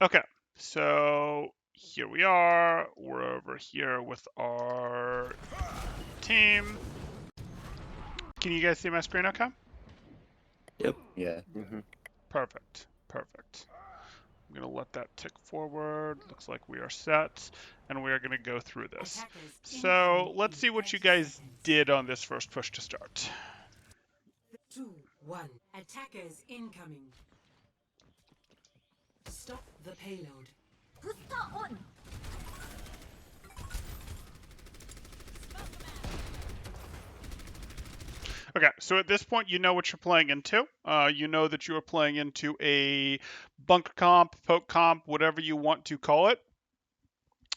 Okay, so here we are. We're over here with our team. Can you guys see my screen okay? Yep. Yeah. Perfect. Perfect. I'm going to let that tick forward. Looks like we are set, and we are going to go through this. So let's see what you guys did on this first push to start. 2, 1. Attackers incoming. Stop the payload. Booster on. Okay, so at this point, you know what you're playing into. You know that you are playing into a bunker comp, poke comp, whatever you want to call it.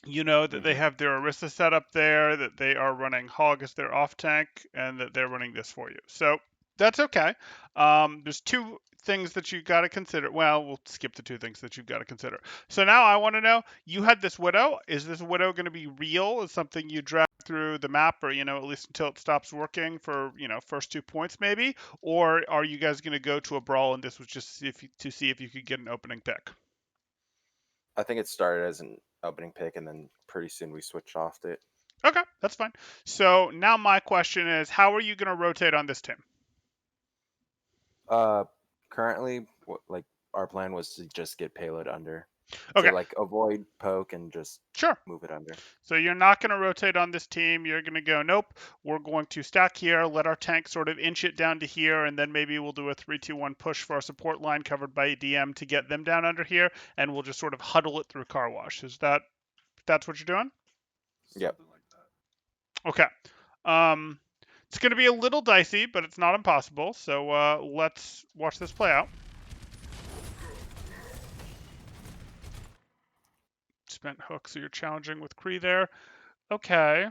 You know that they have their Orisa set up there, that they are running Hog as their off tank, and that they're running this for you. So that's okay. There's two things that you got to consider. Well, we'll skip the two things that you've got to consider. So now I want to know, you had this Widow. Is this Widow going to be real? Is something you drag through the map, or at least until it stops working for first 2 points maybe? Or are you guys going to go to a Brawl and this was just to see if you could get an opening pick? I think it started as an opening pick, and then pretty soon we switched off it. Okay, that's fine. So now my question is, how are you going to rotate on this team? Currently, like our plan was to just get payload under, Okay, to like avoid poke and just sure. move it under. So you're not going to rotate on this team. You're going to go, nope, we're going to stack here, let our tank sort of inch it down to here, and then maybe we'll do a 3-2-1 push for our support line covered by DM to get them down under here, and we'll just sort of huddle it through car wash. That's what you're doing? Yep. Okay. It's going to be a little dicey, but it's not impossible. So let's watch this play out. Spent hook, so you're challenging with Kree there. Okay.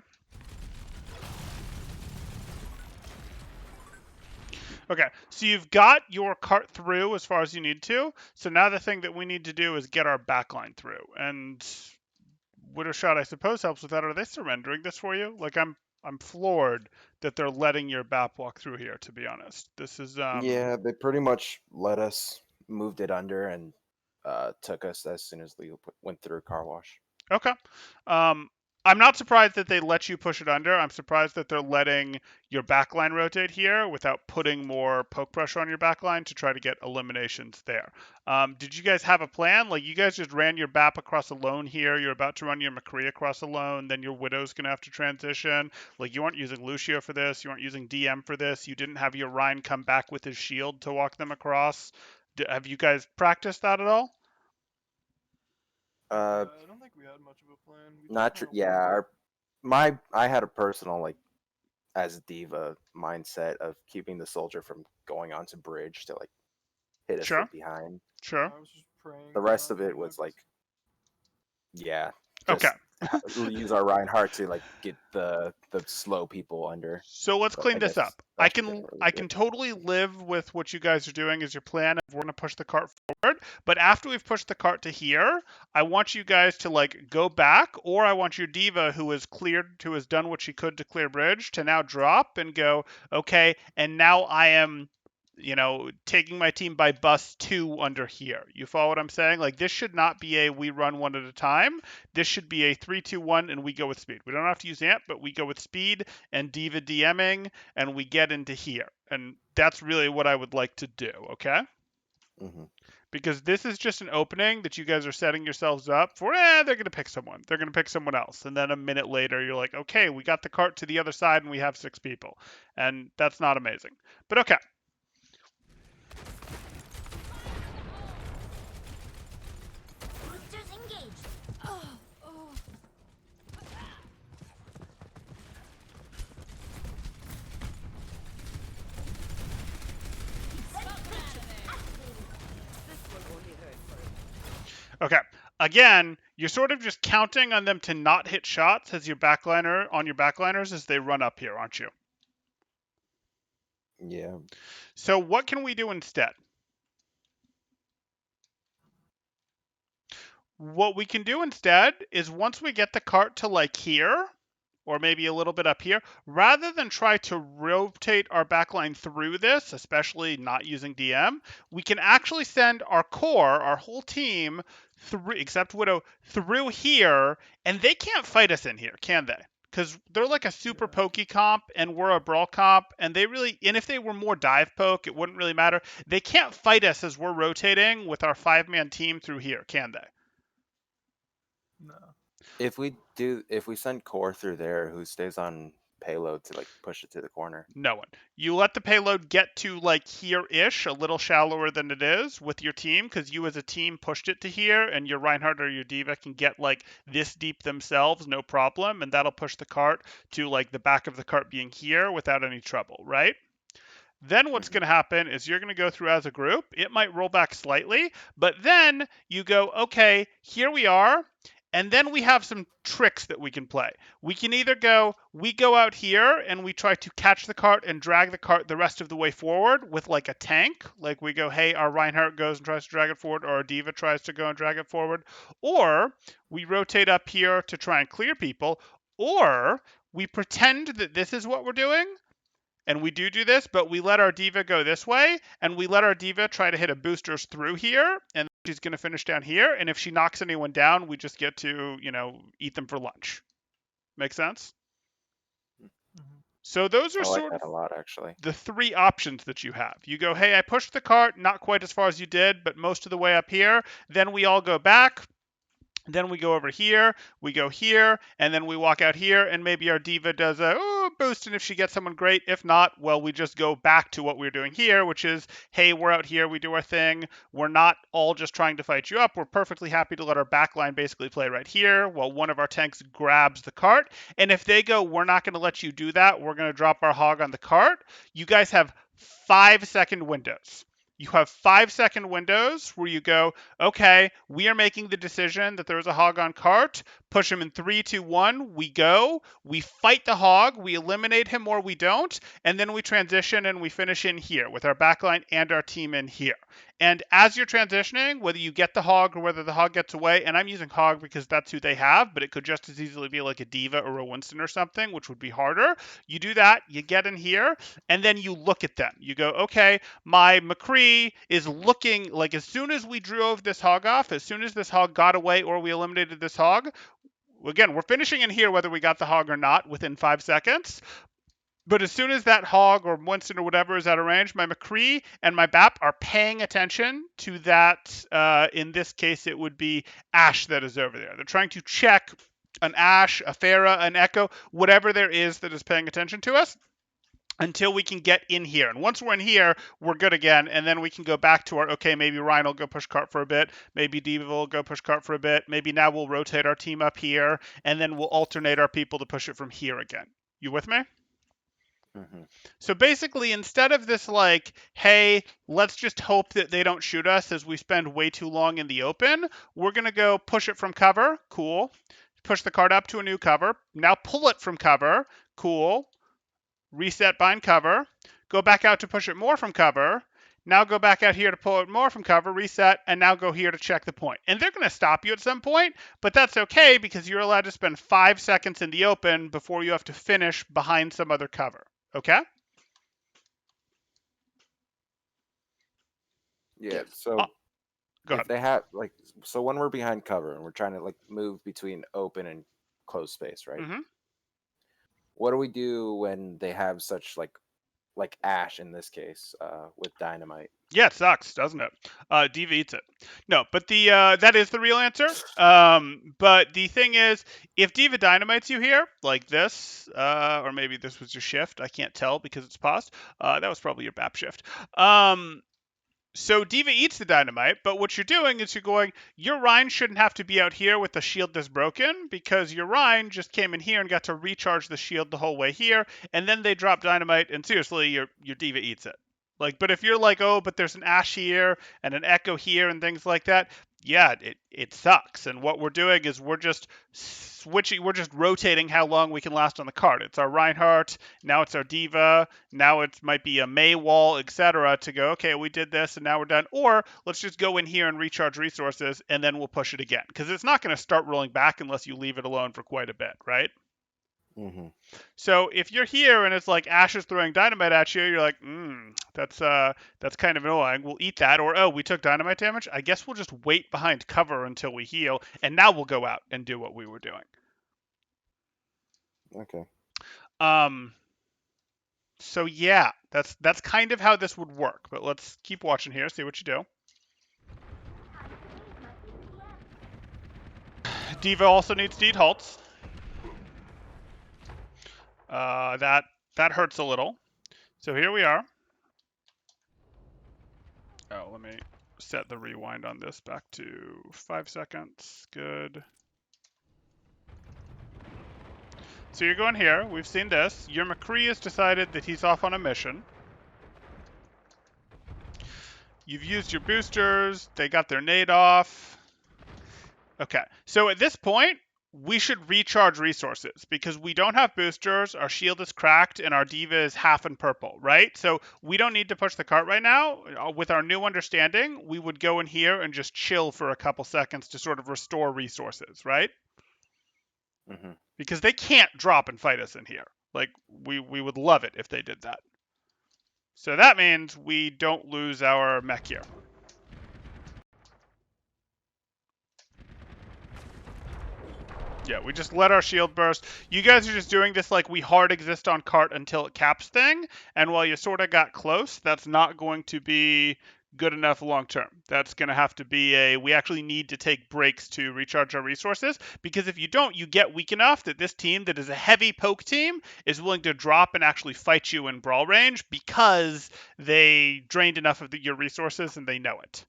Okay, so you've got your cart through as far as you need to. So now the thing that we need to do is get our backline through. And Widow Shot, I suppose, helps with that. Are they surrendering this for you? Like I'm floored that they're letting your BAP walk through here, to be honest. This is Yeah, they pretty much let us, moved it under, and took us as soon as we went through car wash. Okay. I'm not surprised that they let you push it under. I'm surprised that they're letting your backline rotate here without putting more poke pressure on your backline to try to get eliminations there. Did you guys have a plan? Like, you guys just ran your BAP across alone here. You're about to run your McCree across alone. Then your Widow's going to have to transition. Like, you weren't using Lucio for this. You weren't using DM for this. You didn't have your Ryan come back with his shield to walk them across. Have you guys practiced that at all? Uh, I don't think we had much of a plan. not true. Yeah, I had a personal, like, as diva mindset of keeping the soldier from going onto bridge to like hit us Sure. from behind. Sure. I was just praying. The rest of it was like, yeah, just Okay. use our Reinhardt to like get the slow people under. So let's But clean I this guess up. I that can didn't really I do can it. totally live with what you guys are doing as your plan. We're gonna push the cart forward, but after we've pushed the cart to here, I want you guys to like go back, or I want your diva who has done what she could to clear bridge to now drop and go, okay, and now I am taking my team by bus 2 under here. You follow what I'm saying? Like, this should not be a we run one at a time. This should be a 3-2-1 and we go with speed. We don't have to use amp, but we go with speed and diva DMing and we get into here. And that's really what I would like to do, okay? Mm-hmm. Because this is just an opening that you guys are setting yourselves up for. They're going to pick someone. They're going to pick someone else. And then a minute later, you're like, okay, we got the cart to the other side and we have 6 people. And that's not amazing. But okay. Boosters engaged. Okay. Again, you're sort of just counting on them to not hit shots as your backliners as they run up here, aren't you? Yeah. So what can we do instead? What we can do instead is once we get the cart to like here, or maybe a little bit up here, rather than try to rotate our backline through this, especially not using DM, we can actually send our core, our whole team, through, except Widow, through here, and they can't fight us in here, can they? Because they're like a super Yeah. pokey comp, and we're a brawl comp, and if they were more dive poke, it wouldn't really matter. They can't fight us as we're rotating with our 5-man team through here, can they? No. If we send core through there, who stays on payload to like push it to the corner? No one. You let the payload get to like here-ish, a little shallower than it is with your team, because you as a team pushed it to here, and your Reinhardt or your Diva can get like this deep themselves, no problem, and that'll push the cart to like the back of the cart being here without any trouble, right? Then what's going to happen is you're going to go through as a group. It might roll back slightly, but then you go, okay, here we are. And then we have some tricks that we can play. We can either we go out here and we try to catch the cart and drag the cart the rest of the way forward with like a tank. Like we go, hey, our Reinhardt goes and tries to drag it forward, or our Diva tries to go and drag it forward. Or we rotate up here to try and clear people. Or we pretend that this is what we're doing, and we do this, but we let our Diva go this way, and we let our Diva try to hit a boosters through here, and she's going to finish down here. And if she knocks anyone down, we just get to, eat them for lunch. Make sense? Mhm. So those I are like sort that of a lot, actually. the 3 options that you have. You go, hey, I pushed the cart, not quite as far as you did, but most of the way up here. Then we all go back. Then we go over here, we go here, and then we walk out here, and maybe our Diva does a boost, and if she gets someone, great. If not, well, we just go back to what we were doing here, which is, hey, we're out here, we do our thing. We're not all just trying to fight you up. We're perfectly happy to let our backline basically play right here while one of our tanks grabs the cart. And if they go, we're not going to let you do that, we're going to drop our hog on the cart, you guys have 5-second windows. You have 5-second windows where you go, okay, we are making the decision that there's a hog on cart. Push him in 3, 2, 1. We go. We fight the hog. We eliminate him or we don't. And then we transition and we finish in here with our backline and our team in here. And as you're transitioning, whether you get the hog or whether the hog gets away, and I'm using hog because that's who they have, but it could just as easily be like a Diva or a Winston or something, which would be harder. You do that, you get in here, and then you look at them. You go, okay, my McCree is looking like as soon as we drove this hog off, as soon as this hog got away or we eliminated this hog, again, we're finishing in here whether we got the hog or not within 5 seconds. But as soon as that hog or Winston or whatever is out of range, my McCree and my BAP are paying attention to that. In this case, it would be Ash that is over there. They're trying to check an Ash, a Pharah, an Echo, whatever there is that is paying attention to us, until we can get in here. And once we're in here, we're good again, and then we can go back to our, okay, maybe Ryan will go push cart for a bit, maybe Diva will go push cart for a bit, maybe now we'll rotate our team up here, and then we'll alternate our people to push it from here again. You with me? Mm-hmm. So basically, instead of this like, hey, let's just hope that they don't shoot us as we spend way too long in the open, we're going to go push it from cover. Cool. Push the card up to a new cover. Now pull it from cover. Cool. Reset bind cover. Go back out to push it more from cover. Now go back out here to pull it more from cover, reset, and now go here to check the point. And they're going to stop you at some point, but that's okay because you're allowed to spend 5 seconds in the open before you have to finish behind some other cover. Okay? Yeah. So Go if ahead. they have so when we're behind cover and we're trying to like move between open and closed space, right? Mm-hmm. What do we do when they have such like Ash in this case with dynamite? Yeah, it sucks, doesn't it? Diva eats it. No, but the that is the real answer. But the thing is, if Diva dynamites you here, like this, or maybe this was your shift, I can't tell because it's paused. That was probably your BAP shift. So Diva eats the dynamite, but what you're doing is you're going, your Rhine shouldn't have to be out here with the shield that's broken because your Rhine just came in here and got to recharge the shield the whole way here, and then they drop dynamite, and seriously, your Diva eats it. Like, but if you're like, oh, but there's an Ash here and an Echo here and things like that, yeah, it sucks. And what we're doing is we're just rotating how long we can last on the card. It's our Reinhardt, now it's our Diva, now it might be a May wall, etc. to go, okay, we did this and now we're done. Or let's just go in here and recharge resources and then we'll push it again. Because it's not going to start rolling back unless you leave it alone for quite a bit, right? Mm-hmm. So if you're here and it's like Ash is throwing dynamite at you, you're like, that's kind of annoying. We'll eat that. Or, oh, we took dynamite damage. I guess we'll just wait behind cover until we heal, and now we'll go out and do what we were doing. Okay. So yeah, that's kind of how this would work. But let's keep watching here, see what you do. Diva also needs deed halts. That hurts a little. So here we are. Oh, let me set the rewind on this back to 5 seconds. Good. So you're going here. We've seen this. Your McCree has decided that he's off on a mission. You've used your boosters. They got their nade off. Okay. So at this point, we should recharge resources because we don't have boosters, our shield is cracked, and our diva is half in purple, right? So we don't need to push the cart right now. With our new understanding, we would go in here and just chill for a couple seconds to sort of restore resources, right? Mm-hmm. Because they can't drop and fight us in here. Like, we would love it if they did that. So that means we don't lose our mech here. Yeah, we just let our shield burst. You guys are just doing this like we hard exist on cart until it caps thing, and while you sort of got close, that's not going to be good enough long term. That's going to have to be we actually need to take breaks to recharge our resources, because if you don't, you get weak enough that this team that is a heavy poke team is willing to drop and actually fight you in brawl range because they drained enough of your resources and they know it.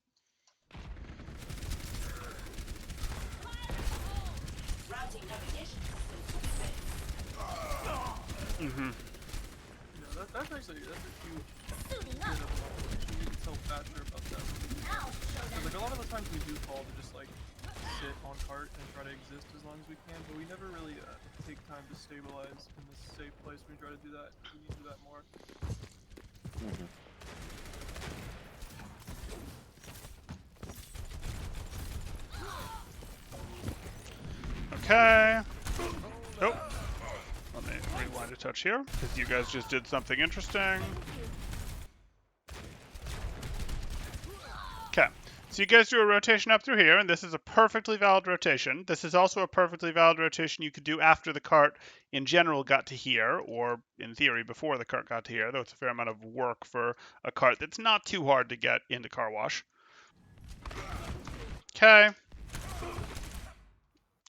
Mm-hmm. Yeah, that's a huge bit of an obligation. You can tell Thatcher about that. Because, like, a lot of the times we do call to just like sit on cart and try to exist as long as we can, but we never really take time to stabilize in this safe place. We try to do that. We need to do that more. Mm-hmm. Okay. Oh. Let me rewind a touch here, because you guys just did something interesting. Okay. So you guys do a rotation up through here, and this is a perfectly valid rotation. This is also a perfectly valid rotation you could do after the cart in general got to here, or in theory before the cart got to here, though it's a fair amount of work for a cart that's not too hard to get into car wash. Okay.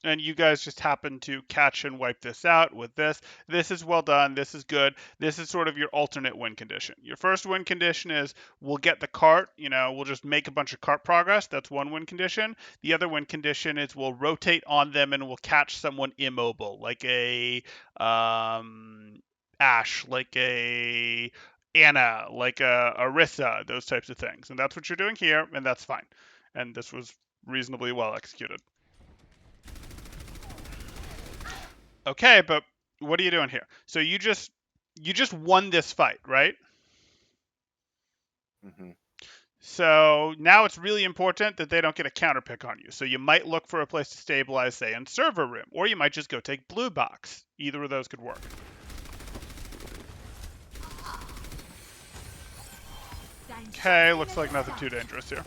And you guys just happen to catch and wipe this out with this. This is well done. This is good. This is sort of your alternate win condition. Your first win condition is we'll get the cart. We'll just make a bunch of cart progress. That's one win condition. The other win condition is we'll rotate on them and we'll catch someone immobile, like a Ash, like a Anna, like a Arissa, those types of things. And that's what you're doing here, and that's fine. And this was reasonably well executed. Okay, but what are you doing here? So you just won this fight, right? Mm-hmm. So now it's really important that they don't get a counter pick on you. So you might look for a place to stabilize, say, in server room, or you might just go take blue box. Either of those could work. Okay, looks like nothing too dangerous here.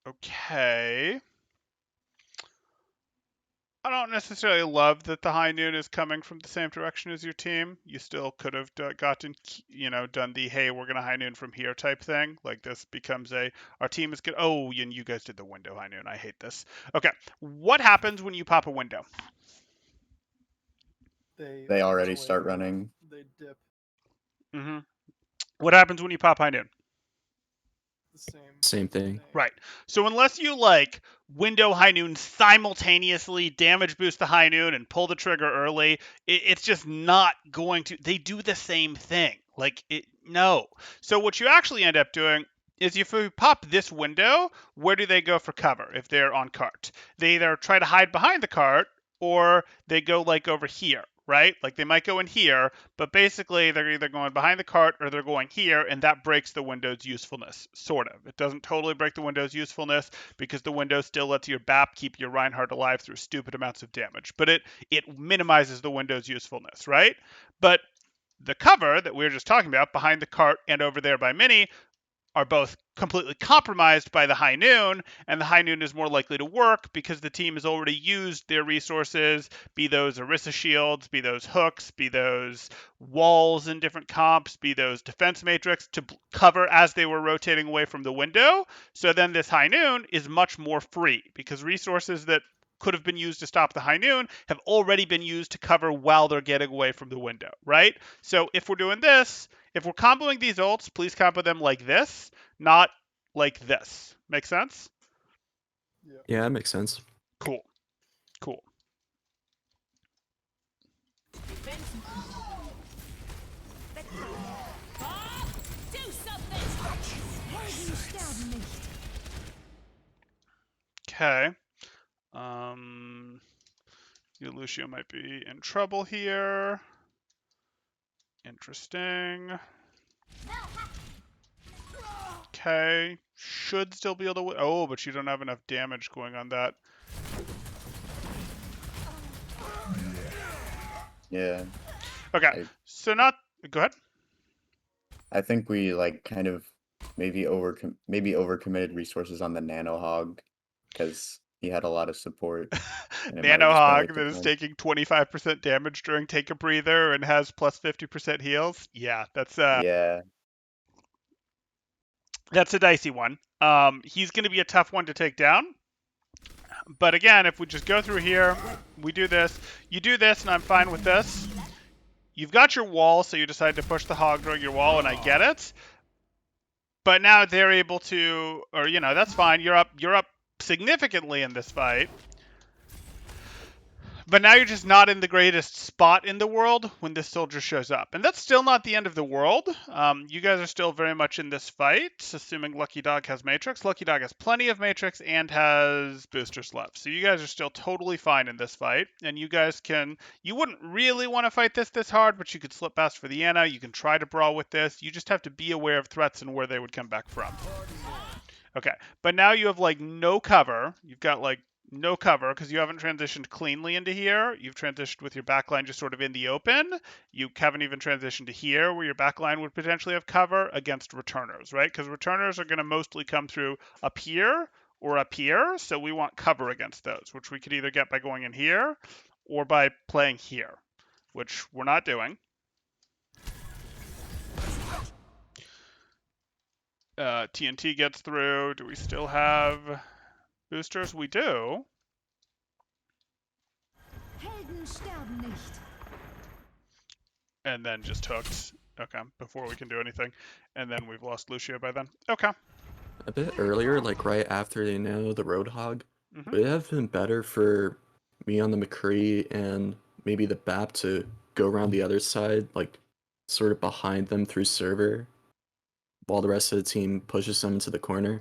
Okay. I don't necessarily love that the high noon is coming from the same direction as your team. You still could have gotten, done the, hey, we're going to high noon from here type thing. Like this becomes our team is good. Oh, and you guys did the window high noon. I hate this. Okay. What happens when you pop a window? They already start running. They dip. Mm-hmm. What happens when you pop high noon? The Same thing. Right. So unless you window high noon simultaneously, damage boost the high noon and pull the trigger early, it's just not going to. They do the same thing. No. So what you actually end up doing is if you pop this window, where do they go for cover if they're on cart? They either try to hide behind the cart or they go over here. right? Like they might go in here, but basically they're either going behind the cart or they're going here, and that breaks the window's usefulness, sort of. It doesn't totally break the window's usefulness because the window still lets your BAP keep your Reinhardt alive through stupid amounts of damage, but it minimizes the window's usefulness, right? But the cover that we were just talking about behind the cart and over there by Mini are both completely compromised by the high noon, and the high noon is more likely to work because the team has already used their resources, be those Orisa shields, be those hooks, be those walls in different comps, be those defense matrix to cover as they were rotating away from the window. So then this high noon is much more free because resources that could have been used to stop the high noon have already been used to cover while they're getting away from the window, right? So if we're doing this, if we're comboing these ults, please combo them like this, not like this. Make sense? Yeah, that makes sense. Cool. Cool. Okay. Lucio might be in trouble here. Interesting. Okay. Should still be able to win. Oh, but you don't have enough damage going on that. Yeah. Okay. So not... Go ahead. I think we like kind of maybe overcommitted resources on the Nano Hog because he had a lot of support. Nano Hog that is taking 25% damage during Take a Breather and has plus 50% heals. Yeah, that's yeah. That's a dicey one. He's going to be a tough one to take down. But again, if we just go through here, we do this. You do this, and I'm fine with this. You've got your wall, so you decide to push the hog during your wall, and I get it. But now they're able to, or you know, that's fine. You're up significantly in this fight. But now you're just not in the greatest spot in the world when this soldier shows up. And that's still not the end of the world. You guys are still very much in this fight, assuming Lucky Dog has Matrix. Lucky Dog has plenty of Matrix and has boosters left. So you guys are still totally fine in this fight. And you guys can... You wouldn't really want to fight this hard, but you could slip past for the Ana. You can try to brawl with this. You just have to be aware of threats and where they would come back from. Okay, but now you have, like, no cover. You've got, like, no cover because you haven't transitioned cleanly into here. You've transitioned with your backline just sort of in the open. You haven't even transitioned to here where your backline would potentially have cover against returners, right? Because returners are going to mostly come through up here or up here. So we want cover against those, which we could either get by going in here or by playing here, which we're not doing. TNT gets through. Do we still have... boosters? We do. And then just hooked. Okay, before we can do anything. And then we've lost Lucio by then. Okay. A bit earlier, like right after they know the Roadhog, Mhm. would it have been better for me on the McCree and maybe the BAP to go around the other side, like sort of behind them through server, while the rest of the team pushes them into the corner?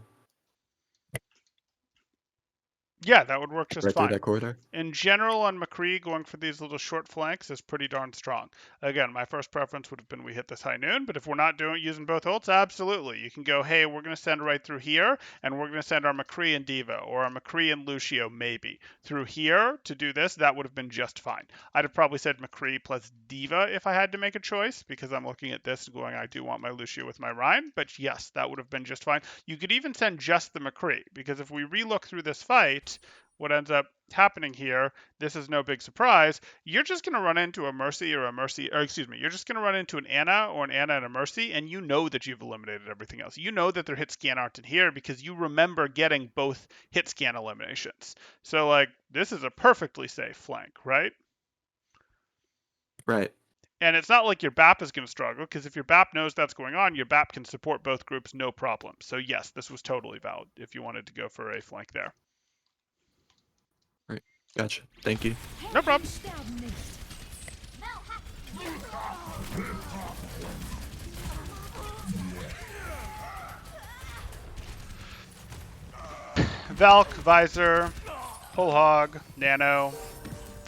Yeah, that would work just Right fine. through that corridor? In general, on McCree, going for these little short flanks is pretty darn strong. Again, my first preference would have been we hit this high noon, but if we're not using both ults, absolutely. You can go, hey, we're going to send right through here, and we're going to send our McCree and Diva, or our McCree and Lucio, maybe. Through here, to do this, that would have been just fine. I'd have probably said McCree plus Diva if I had to make a choice, because I'm looking at this and going, I do want my Lucio with my Rhine, but yes, that would have been just fine. You could even send just the McCree, because if we relook through this fight, what ends up happening here, this is no big surprise, you're just going to run into a Mercy, you're just going to run into an Ana or an Ana and a Mercy, and you know that you've eliminated everything else. You know that their hit scan aren't in here because you remember getting both hit scan eliminations. So, like, this is a perfectly safe flank, right? Right. And it's not like your BAP is going to struggle, because if your BAP knows that's going on, your BAP can support both groups, no problem. So yes, this was totally valid if you wanted to go for a flank there. Gotcha. Thank you. No problem. Valk, Visor, Whole Hog, Nano,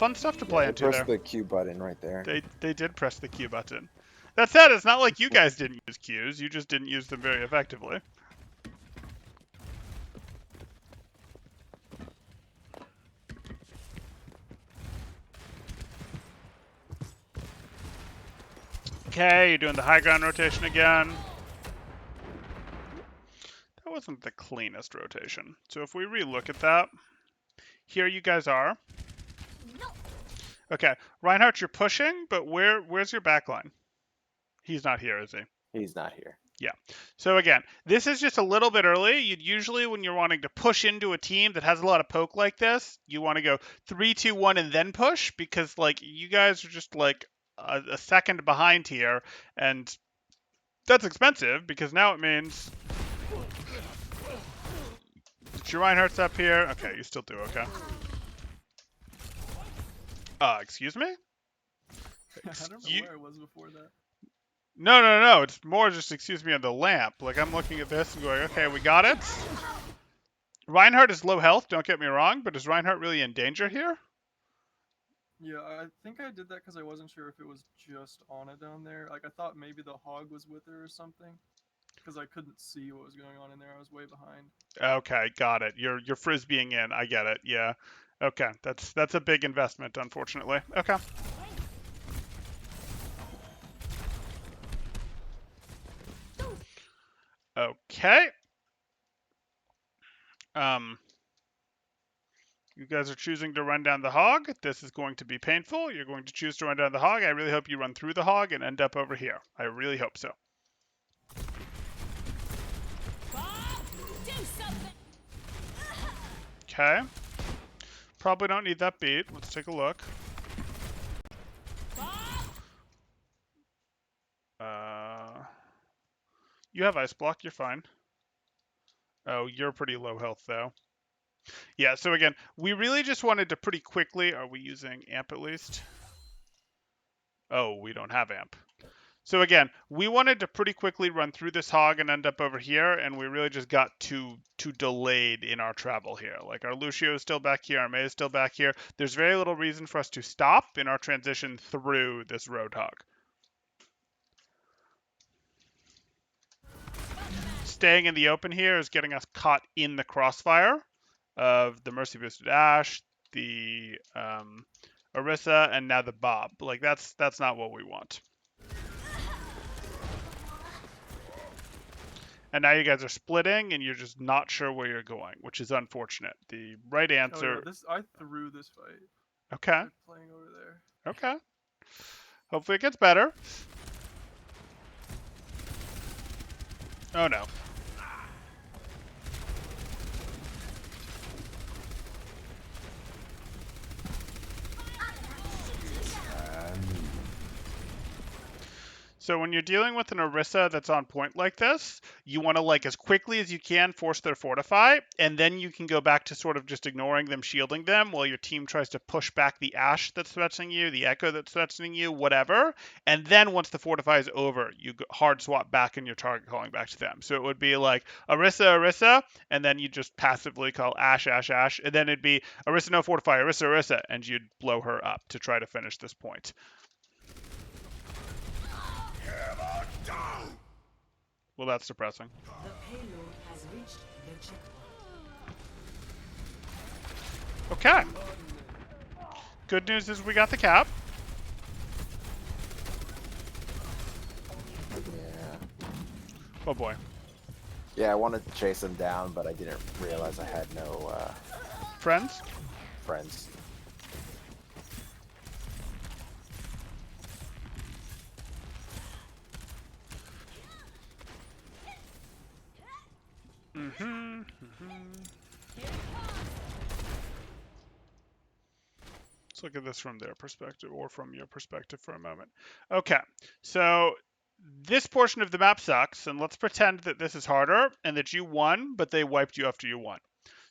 fun stuff to play They into pressed there. the Q button right there. They did press the Q button. That said, it's not like you guys didn't use Qs. You just didn't use them very effectively. Okay, you're doing the high ground rotation again. That wasn't the cleanest rotation. So if we relook at that, here you guys are. Okay, Reinhardt, you're pushing, but where's your backline? He's not here, is he? He's not here. Yeah. So again, this is just a little bit early. You'd usually, when you're wanting to push into a team that has a lot of poke like this, you want to go 3, 2, 1, and then push, because like you guys are just like a second behind here, and that's expensive because now it means that your Reinhardt's up here. Okay, you still do okay. Excuse me? I don't know You- where I was before that. No. It's more just excuse me on the lamp. Like I'm looking at this and going, okay, we got it. Reinhardt is low health, don't get me wrong, but is Reinhardt really in danger here? Yeah, I think I did that because I wasn't sure if it was just Ana down there. Like I thought maybe the hog was with her or something, because I couldn't see what was going on in there. I was way behind. Okay, got it. You're frisbeeing in. I get it. Yeah. Okay, that's a big investment, unfortunately. Okay. Okay. You guys are choosing to run down the hog. This is going to be painful. You're going to choose to run down the hog. I really hope you run through the hog and end up over here. I really hope so. Okay. Probably don't need that beat. Let's take a look. You have ice block. You're fine. Oh, you're pretty low health though. Yeah, so again, we really just wanted to pretty quickly... Are we using amp at least? Oh, we don't have amp. So again, we wanted to pretty quickly run through this hog and end up over here, and we really just got too delayed in our travel here. Like our Lucio is still back here, our Mei is still back here. There's very little reason for us to stop in our transition through this road hog. Staying in the open here is getting us caught in the crossfire of the Mercy Boosted Ashe, the Orisa, and now the Bob. Like that's not what we want. And now you guys are splitting, and you're just not sure where you're going, which is unfortunate. The right Oh, answer. yeah, I threw this fight. Okay. They're playing over there. Okay. Hopefully it gets better. Oh no. So when you're dealing with an Orisa that's on point like this, you want to, like, as quickly as you can force their fortify, and then you can go back to sort of just ignoring them, shielding them, while your team tries to push back the Ashe that's threatening you, the Echo that's threatening you, whatever. And then once the fortify is over, you hard swap back and your target calling back to them. So it would be like Orisa, and then you just passively call Ashe, and then it'd be Orisa no fortify, Orisa, and you'd blow her up to try to finish this point. Well, that's depressing. The payload has reached the checkpoint. Okay. Good news is we got the cap. Yeah. Oh boy. Yeah, I wanted to chase him down, but I didn't realize I had no Friends? friends. Let's look at this from their perspective, or from your perspective for a moment. Okay, so this portion of the map sucks, and let's pretend that this is harder, and that you won, but they wiped you after you won.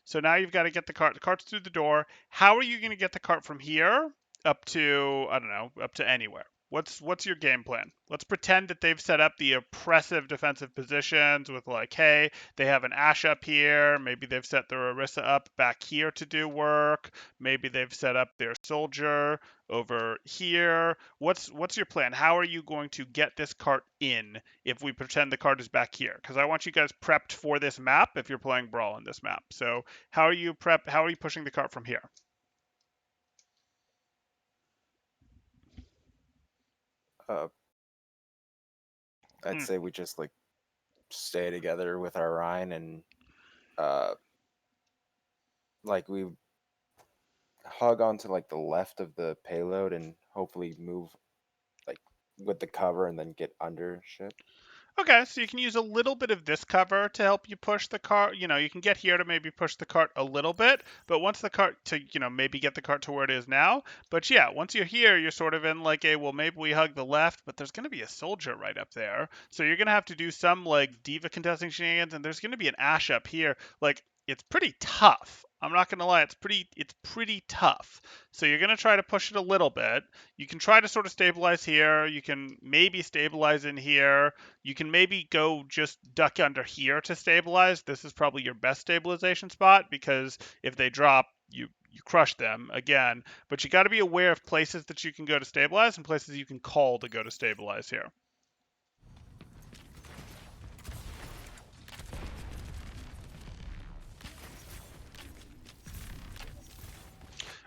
So now you've got to get the cart. The cart's through the door. How are you going to get the cart from here up to, I don't know, up to anywhere? What's your game plan? Let's pretend that they've set up the oppressive defensive positions with like, hey, they have an Ashe up here. Maybe they've set their Orisa up back here to do work. Maybe they've set up their soldier over here. What's your plan? How are you going to get this cart in if we pretend the cart is back here? Because I want you guys prepped for this map if you're playing Brawl on this map. So how are you pushing the cart from here? I'd say we just like stay together with our Rhine and like we hug onto like the left of the payload and hopefully move like with the cover and then get under ship. Okay, so you can use a little bit of this cover to help you push the cart. You can get here to maybe push the cart a little bit, but once the cart maybe get the cart to where it is now. But yeah, once you're here, you're sort of in like well, maybe we hug the left, but there's going to be a soldier right up there. So you're going to have to do some like diva contesting shenanigans, and there's going to be an Ashe up here. Like, it's pretty tough. I'm not going to lie, it's pretty tough. So you're going to try to push it a little bit. You can try to sort of stabilize here. You can maybe stabilize in here. You can maybe go just duck under here to stabilize. This is probably your best stabilization spot because if they drop, you crush them again. But you got to be aware of places that you can go to stabilize and places you can call to go to stabilize here.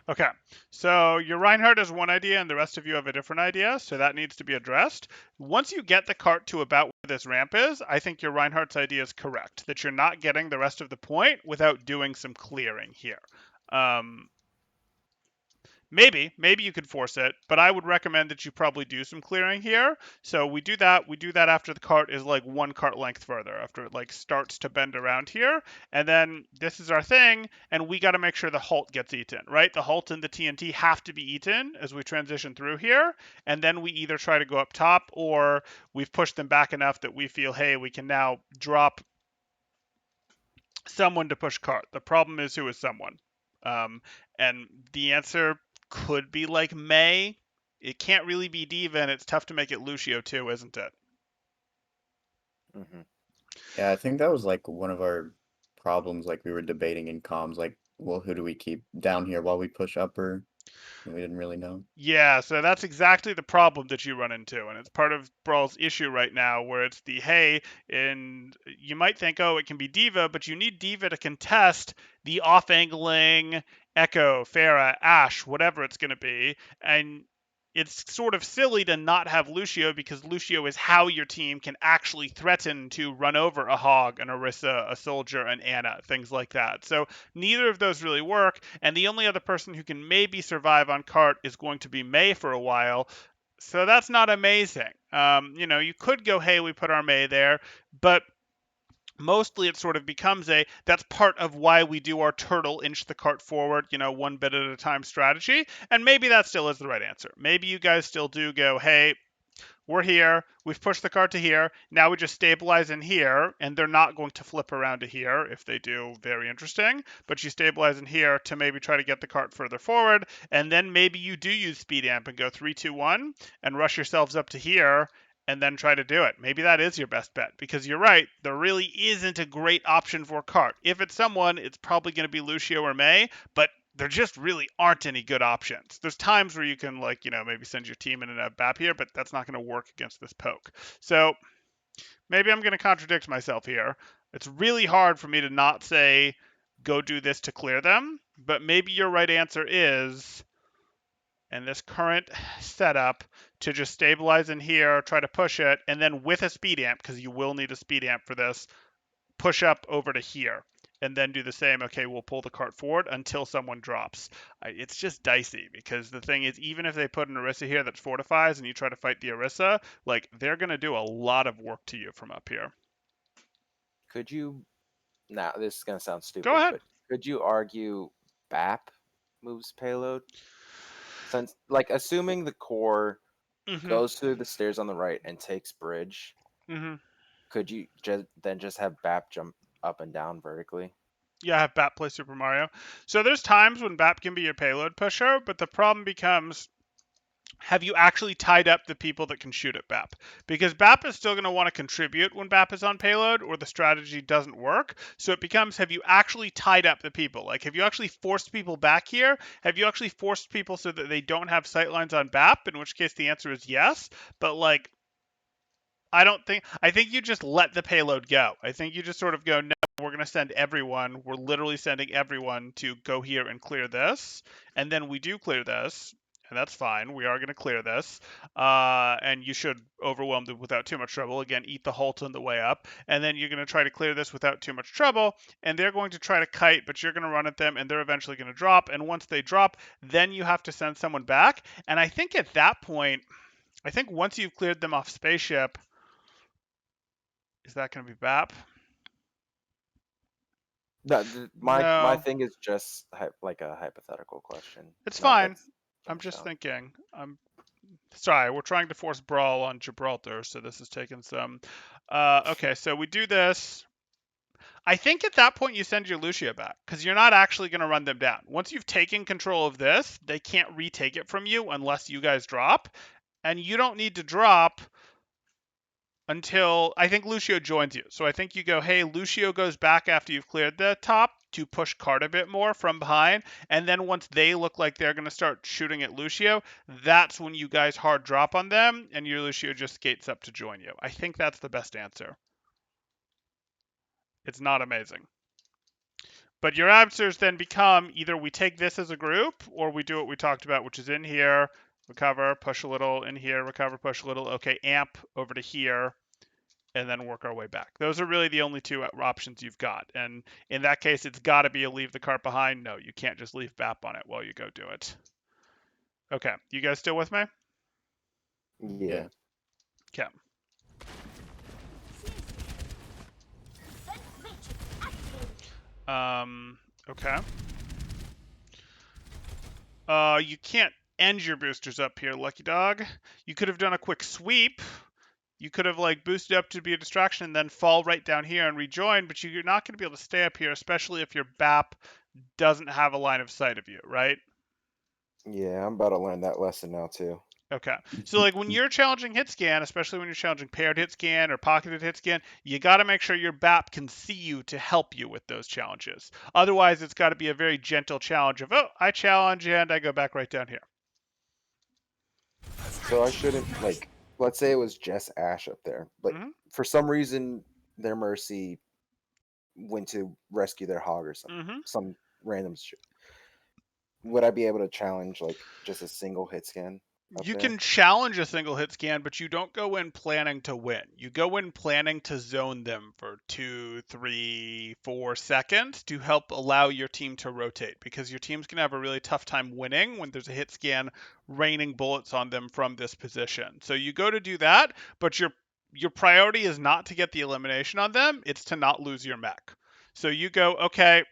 Okay, so your Reinhardt has one idea and the rest of you have a different idea, so that needs to be addressed. Once you get the cart to about where this ramp is, I think your Reinhardt's idea is correct, that you're not getting the rest of the point without doing some clearing here. Maybe you could force it, but I would recommend that you probably do some clearing here. So we do that after the cart is like one cart length further, after it like starts to bend around here. And then this is our thing, and we got to make sure the halt gets eaten, right? The halt and the TNT have to be eaten as we transition through here. And then we either try to go up top or we've pushed them back enough that we feel, hey, we can now drop someone to push cart. The problem is, who is someone? And the answer could be like May. It can't really be D.Va, and it's tough to make it Lucio too, isn't it? Mm-hmm. Yeah, I think that was like one of our problems. Like we were debating in comms, like, well, who do we keep down here while we push upper? And we didn't really know. Yeah, so that's exactly the problem that you run into, and it's part of Brawl's issue right now, where it's the hey, and you might think, oh, it can be D.Va, but you need D.Va to contest the off-angling Echo, Pharah, Ashe, whatever it's going to be, and it's sort of silly to not have Lucio because Lucio is how your team can actually threaten to run over a Hog, an Orisa, a Soldier, an Ana, things like that. So neither of those really work, and the only other person who can maybe survive on cart is going to be May for a while. So that's not amazing. You could go, hey, we put our May there, but mostly it sort of becomes that's part of why we do our turtle inch the cart forward, one bit at a time strategy. And maybe that still is the right answer. Maybe you guys still do go, hey, we're here, we've pushed the cart to here, now we just stabilize in here, and they're not going to flip around to here. If they do, very interesting. But you stabilize in here to maybe try to get the cart further forward, and then maybe you do use speed amp and go 3, 2, 1, and rush yourselves up to here, and then try to do it. Maybe that is your best bet, because you're right, there really isn't a great option for cart. If it's someone, it's probably going to be Lucio or May, but there just really aren't any good options. There's times where you can maybe send your team in and have BAP here, but that's not going to work against this poke. So maybe I'm going to contradict myself here. It's really hard for me to not say go do this to clear them, but maybe your right answer is, in this current setup, to just stabilize in here, try to push it, and then with a speed amp, because you will need a speed amp for this, push up over to here. And then do the same. Okay, we'll pull the cart forward until someone drops. It's just dicey because the thing is, even if they put an Orisa here that fortifies and you try to fight the Orisa, like, they're going to do a lot of work to you from up here. Could you, now this is going to sound stupid, Go ahead. but could you argue BAP moves payload? Since, like, assuming the core goes through the stairs on the right and takes bridge, could you just have BAP jump up and down vertically? Yeah, have BAP play Super Mario. So there's times when BAP can be your payload pusher, but the problem becomes have you actually tied up the people that can shoot at BAP? Because BAP is still going to want to contribute when BAP is on payload, or the strategy doesn't work. So it becomes, have you actually tied up the people? Like, have you actually forced people back here? Have you actually forced people so that they don't have sightlines on BAP? In which case the answer is yes. But like, I think you just let the payload go. I think you just sort of go, no, we're going to send everyone. We're literally sending everyone to go here and clear this. And then we do clear this. And that's fine. We are going to clear this. And you should overwhelm them without too much trouble. Again, eat the halt on the way up. And then you're going to try to clear this without too much trouble. And they're going to try to kite, but you're going to run at them, and they're eventually going to drop. And once they drop, then you have to send someone back. And I think at that point, I think once you've cleared them off spaceship, is that going to be BAP? No, my No. thing is just like a hypothetical question. It's Not fine. that's I'm just down. thinking. I'm sorry. We're trying to force Brawl on Gibraltar, so this is taking some. Okay, so we do this. I think at that point you send your Lucio back, because you're not actually going to run them down. Once you've taken control of this, they can't retake it from you unless you guys drop. And you don't need to drop until I think Lucio joins you. So I think you go, hey, Lucio goes back after you've cleared the top to push card a bit more from behind. And then once they look like they're going to start shooting at Lucio, that's when you guys hard drop on them and your Lucio just skates up to join you. I think that's the best answer. It's not amazing. But your answers then become either we take this as a group or we do what we talked about, which is in here, recover, push a little, in here, recover, push a little. Okay, amp over to here, and then work our way back. Those are really the only two options you've got. And in that case, it's got to be a leave the cart behind. No, you can't just leave BAP on it while you go do it. Okay, you guys still with me? Yeah. Okay. Okay. You can't end your boosters up here, lucky dog. You could have done a quick sweep. You could have like boosted up to be a distraction and then fall right down here and rejoin, but you're not going to be able to stay up here, especially if your BAP doesn't have a line of sight of you, right? Yeah, I'm about to learn that lesson now too. Okay. So like when you're challenging hit scan, especially when you're challenging paired hit scan or pocketed hit scan, you got to make sure your BAP can see you to help you with those challenges. Otherwise, it's got to be a very gentle challenge of, oh, I challenge and I go back right down here. So I shouldn't like. Let's say it was just Ash up there, but for some reason their Mercy went to rescue their hog or something, some random shit. Would I be able to challenge like just a single hit scan? You can challenge a single hit scan, but you don't go in planning to win. You go in planning to zone them for 2, 3, 4 seconds to help allow your team to rotate, because your team's going to have a really tough time winning when there's a hit scan raining bullets on them from this position. So you go to do that, but your priority is not to get the elimination on them. It's to not lose your mech. So you go, okay,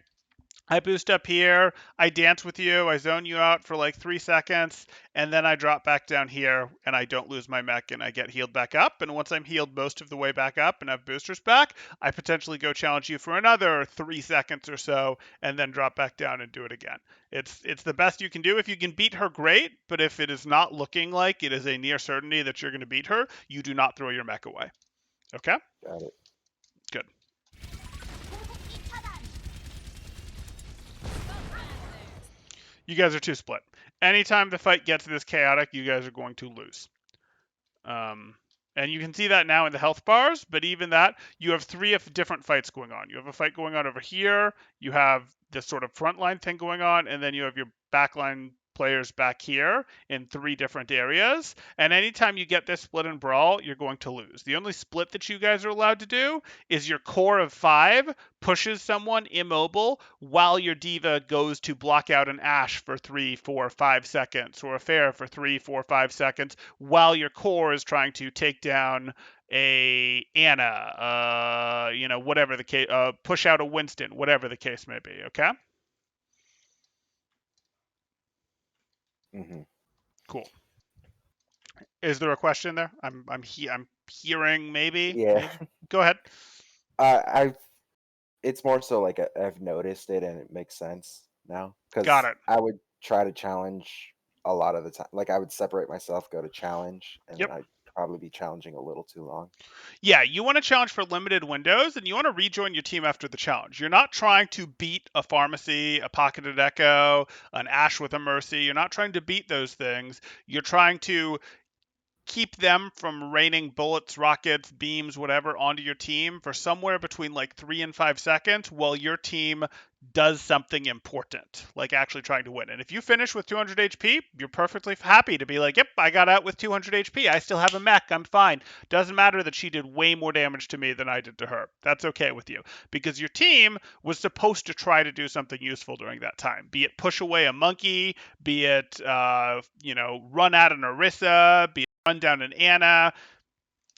I boost up here, I dance with you, I zone you out for like 3 seconds, and then I drop back down here, and I don't lose my mech, and I get healed back up. And once I'm healed most of the way back up and have boosters back, I potentially go challenge you for another 3 seconds or so, and then drop back down and do it again. It's the best you can do. If you can beat her, great, but if it is not looking like it is a near certainty that you're going to beat her, you do not throw your mech away. Okay? Got it. Good. You guys are too split. Anytime the fight gets this chaotic, you guys are going to lose. And you can see that now in the health bars, but even that, you have 3 different fights going on. You have a fight going on over here, you have this sort of frontline thing going on, and then you have your backline players back here in 3 different areas. And anytime you get this split in Brawl, you're going to lose. The only split that you guys are allowed to do is your core of 5 pushes someone immobile while your diva goes to block out an Ashe for 3, 4, 5 seconds, or a Fair for 3, 4, 5 seconds, while your core is trying to take down a Anna, whatever the case, push out a Winston, whatever the case may be. Okay. Cool. Is there a question there? I'm hearing maybe. Yeah. Maybe? Go ahead. It's more so like I've noticed it and it makes sense now, because Got it. I would try to challenge a lot of the time. Like I would separate myself, go to challenge, and Yep. then I'd probably be challenging a little too long. Yeah, you want to challenge for limited windows, and you want to rejoin your team after the challenge. You're not trying to beat a Pharmacy, a Pocketed Echo, an Ash with a Mercy. You're not trying to beat those things. You're trying to keep them from raining bullets, rockets, beams, whatever onto your team for somewhere between like 3 and 5 seconds while your team does something important, like actually trying to win. And if you finish with 200 HP, you're perfectly happy to be like, yep, I got out with 200 HP. I still have a mech. I'm fine. Doesn't matter that she did way more damage to me than I did to her. That's okay with you because your team was supposed to try to do something useful during that time, be it push away a monkey, be it, run at an Orisa, be it run down an Anna,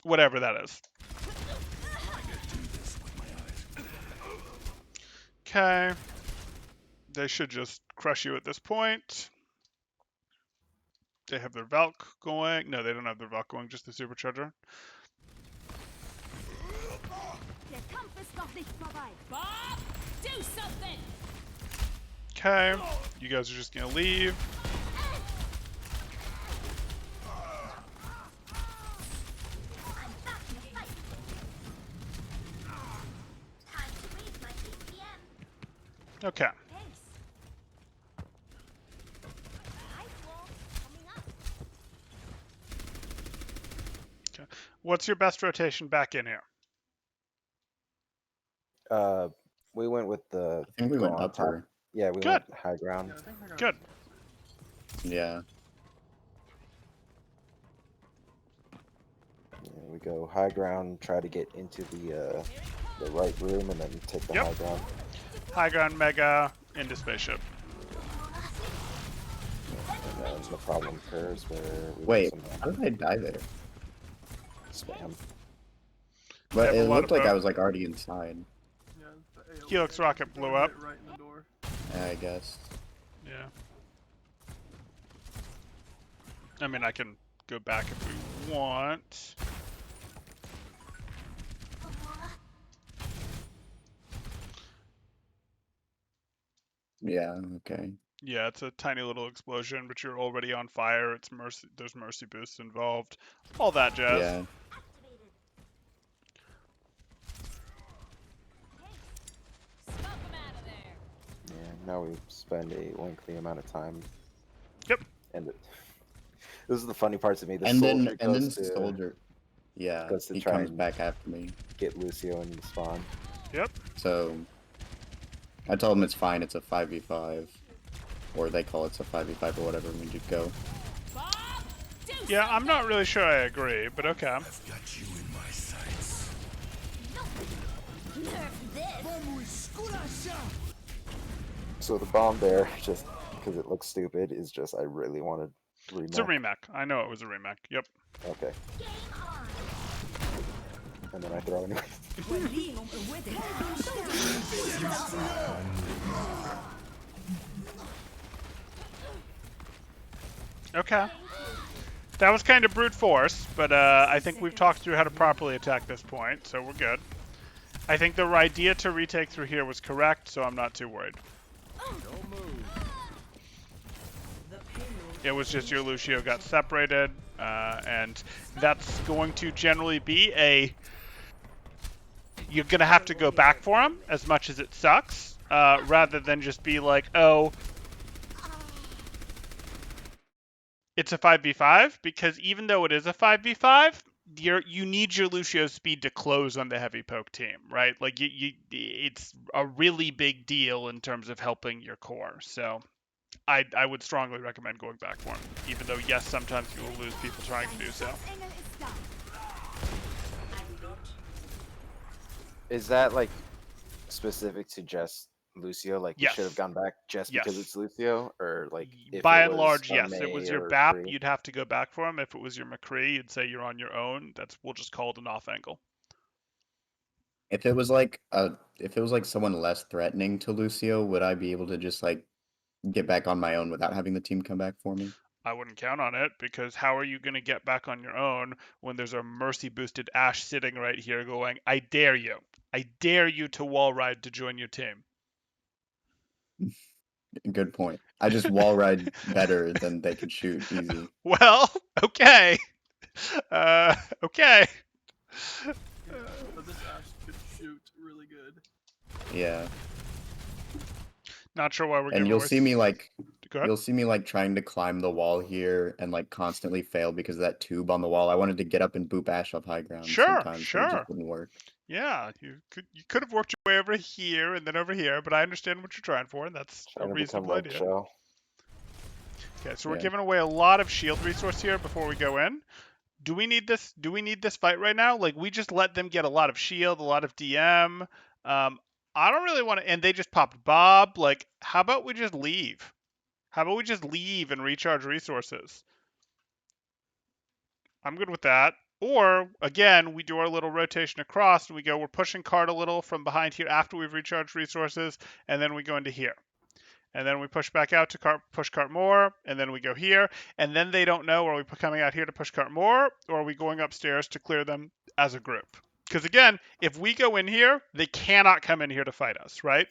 whatever that is. Okay. They should just crush you at this point. They have their Valk going. No, they don't have their Valk going, just the Supercharger. Bob, do something. Okay. You guys are just going to leave. Okay. Okay. What's your best rotation back in here? We went with the. I think we go went on top. upper. Yeah, we Good. went high ground. Yeah, I think I got Good. Yeah. Yeah, we go high ground, try to get into the right room, and then take the Yep. high ground. High ground, Mega, into spaceship. And then the problem occurs where we Wait, do how did I die there? some spam. But have a it lot looked of like I poke. was like already inside. Yeah, the AOE Helix rocket blew hit up. right in the door. I guess. Yeah. I mean, I can go back if we want. Yeah. Okay. Yeah, it's a tiny little explosion, but you're already on fire. It's mercy. There's mercy boosts involved. All that jazz. Yeah. Smoke 'em out of there. Yeah, now we spend a lengthy amount of time. Yep. And this is the funny part to me. The And soldier then goes to soldier. Yeah. goes to He try comes and- back after me. get Lucio in the spawn. Yep. So I told him it's fine. It's a 5v5, or they call it a 5v5 or whatever. We just go. Bob, do Yeah, I'm not really sure I agree, but okay. So the bomb there, just because it looks stupid, is just I really wanted remake. It's a remake. I know it was a remake. Yep. Okay. And then I throw it anyway. Okay. That was kind of brute force, but I think we've talked through how to properly attack this point, so we're good. I think the idea to retake through here was correct, so I'm not too worried. It was just your Lucio got separated, and that's going to generally be a... You're going to have to go back for him, as much as it sucks, rather than just be like, oh, it's a 5v5, because even though it is a 5v5, you need your Lucio's speed to close on the heavy poke team, right? Like, it's a really big deal in terms of helping your core, so... I would strongly recommend going back for him, even though, yes, sometimes you will lose people trying to do so. Is that like specific to just Lucio? Like you should Yes. have gone back just because Yes. it's Lucio, or like if By it and was large, a yes. If it Mei was your or BAP, Kree? you'd have to go back for him. If it was your McCree, you'd say you're on your own. We'll just call it an off angle. If it was like someone less threatening to Lucio, would I be able to just like get back on my own without having the team come back for me? I wouldn't count on it, because how are you going to get back on your own when there's a mercy boosted Ashe sitting right here going, I dare you. I dare you to wall ride to join your team. Good point. I just wall ride better than they could shoot easy. Well, okay. Okay. Yeah, but this Ash could shoot really good. Yeah. Not sure why we're And giving you'll away see me like Go ahead. you'll see me like trying to climb the wall here and like constantly fail because of that tube on the wall. I wanted to get up and boop Ash off high ground Sure, sometimes, but it sure. just wouldn't work. Yeah, you could have worked your way over here and then over here, but I understand what you're trying for, and that's a Trying to become reasonable like idea. Joe. Okay, so we're Yeah. giving away a lot of shield resource here before we go in. Do we need this? Do we need this fight right now? Like we just let them get a lot of shield, a lot of DM. I don't really want to, and they just popped Bob. Like, how about we just leave? How about we just leave and recharge resources? I'm good with that. Or again, we do our little rotation across and we go, we're pushing cart a little from behind here after we've recharged resources, and then we go into here. And then we push back out to push cart more, and then we go here, and then they don't know, are we coming out here to push cart more, or are we going upstairs to clear them as a group? Because again, if we go in here, they cannot come in here to fight us, right?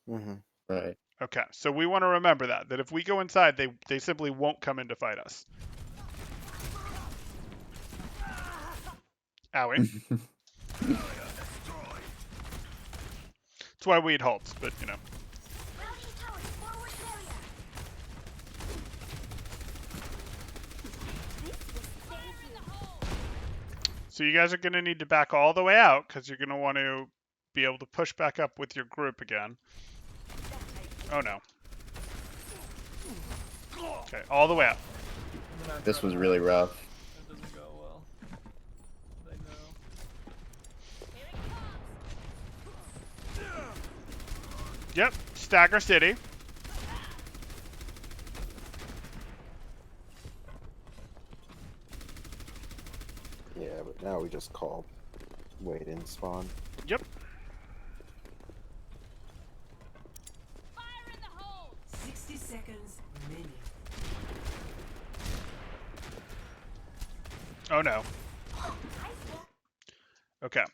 Mm-hmm. Right. Okay, so we want to remember that if we go inside, they simply won't come in to fight us. Owie. That's why we eat halts, but you know. So you guys are going to need to back all the way out because you're going to want to be able to push back up with your group again. Oh no. Okay, all the way up. I'm gonna This try was to really hide. rough. That doesn't go well. They know. Yep, Stagger City. Yeah, but now we just call wait in spawn. Yep. Fire in the hole! 60 seconds remaining. Oh no. Okay.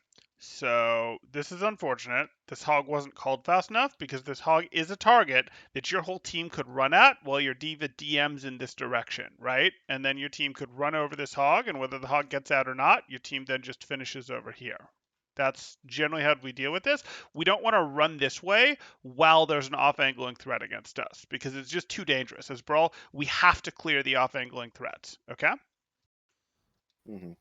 So this is unfortunate. This hog wasn't called fast enough because this hog is a target that your whole team could run at while your diva DMs in this direction, right? And then your team could run over this hog, and whether the hog gets out or not, your team then just finishes over here. That's generally how we deal with this. We don't want to run this way while there's an off-angling threat against us because it's just too dangerous. As Brawl, we have to clear the off-angling threats, okay? Mm-hmm.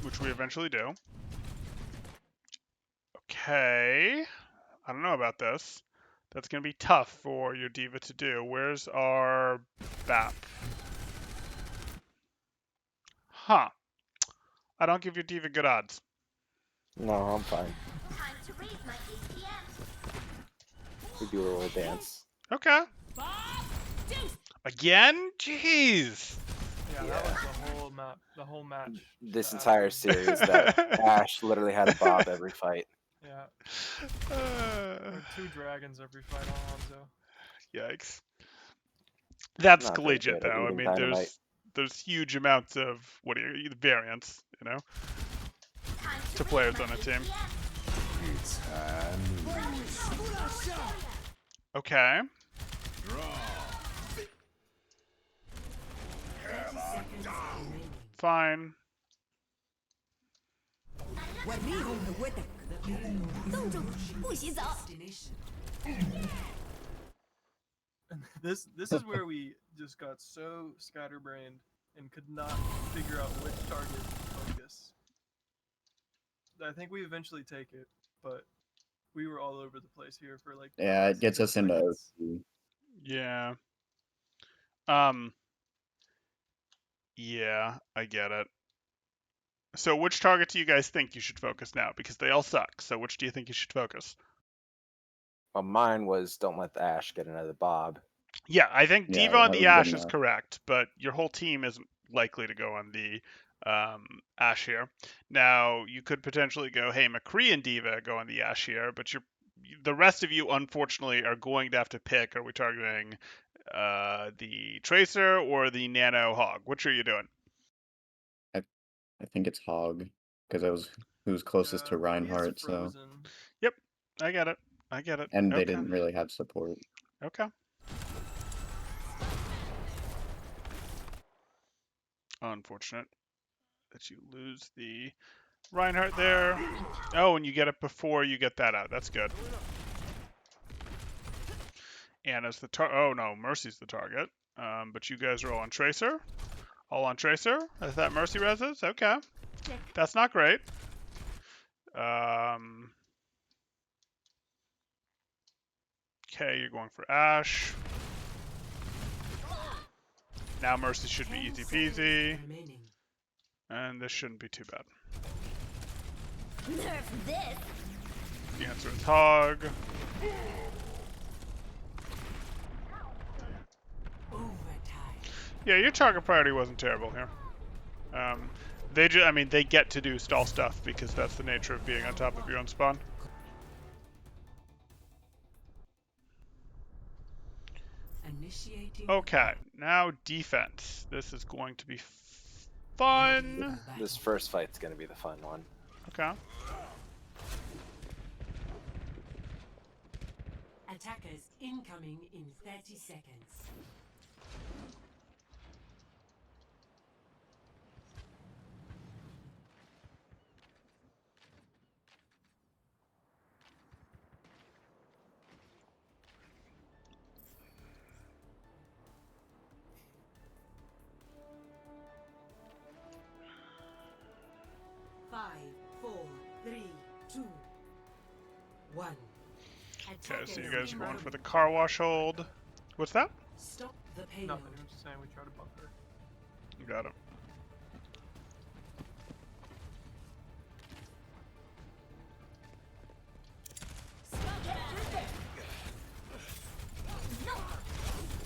Which we eventually do. Okay. I don't know about this. That's going to be tough for your diva to do. Where's our BAP? Huh. I don't give your diva good odds. No, I'm fine. We do a little dance. Okay. Bob! Deuce! Again? Jeez. Yeah, Yeah. that was the whole match. This The entire Ash- series that Ash literally had a Bob every fight. Yeah, Uh, or 2 dragons every fight on Hanzo. yikes. That's Not very collegiate, good at though. I eating mean, dynamite. there's huge amounts of variance, you know, to players on a team. Okay. Fine. This is where we just got so scatterbrained and could not figure out which target to focus. I think we eventually take it, but we were all over the place here for like. Yeah, it gets 6 us into seconds. OC. Yeah. Yeah, I get it. So which target do you guys think you should focus now? Because they all suck. So which do you think you should focus? Well, mine was don't let the Ash get another Bob. Yeah, I think Yeah, Diva on that the was good Ash is enough. correct, but your whole team isn't likely to go on the Ash here. Now, you could potentially go, hey, McCree and Diva go on the Ash here, but the rest of you, unfortunately, are going to have to pick. Are we targeting the Tracer or the Nano Hog? Which are you doing? I think it's Hog because who's closest to He is Reinhardt, so frozen. Yep, I get it. I get it. and they Okay. didn't really have support. Okay. Unfortunate that you lose the Reinhardt there. Oh, and you get it before you get that out. That's good. Anna's the oh no, Mercy's the target. But you guys are all on Tracer. All on Tracer. Is that Mercy reses? Okay. That's not great. Okay, you're going for Ash. Now Mercy should be easy peasy. And this shouldn't be too bad. Nerf this. The answer is Hog. Yeah, your target priority wasn't terrible here. They get to do stall stuff because that's the nature of being on top of your own spawn. Okay, now defense. This is going to be fun. This first fight's gonna be the fun one. Okay. Attackers incoming in 30 seconds. Five, 4, 3, 2, 1. Okay, so you guys are going for the car wash hold. What's that? Stop the payload. Nothing. I'm just saying we try to buffer. You got it.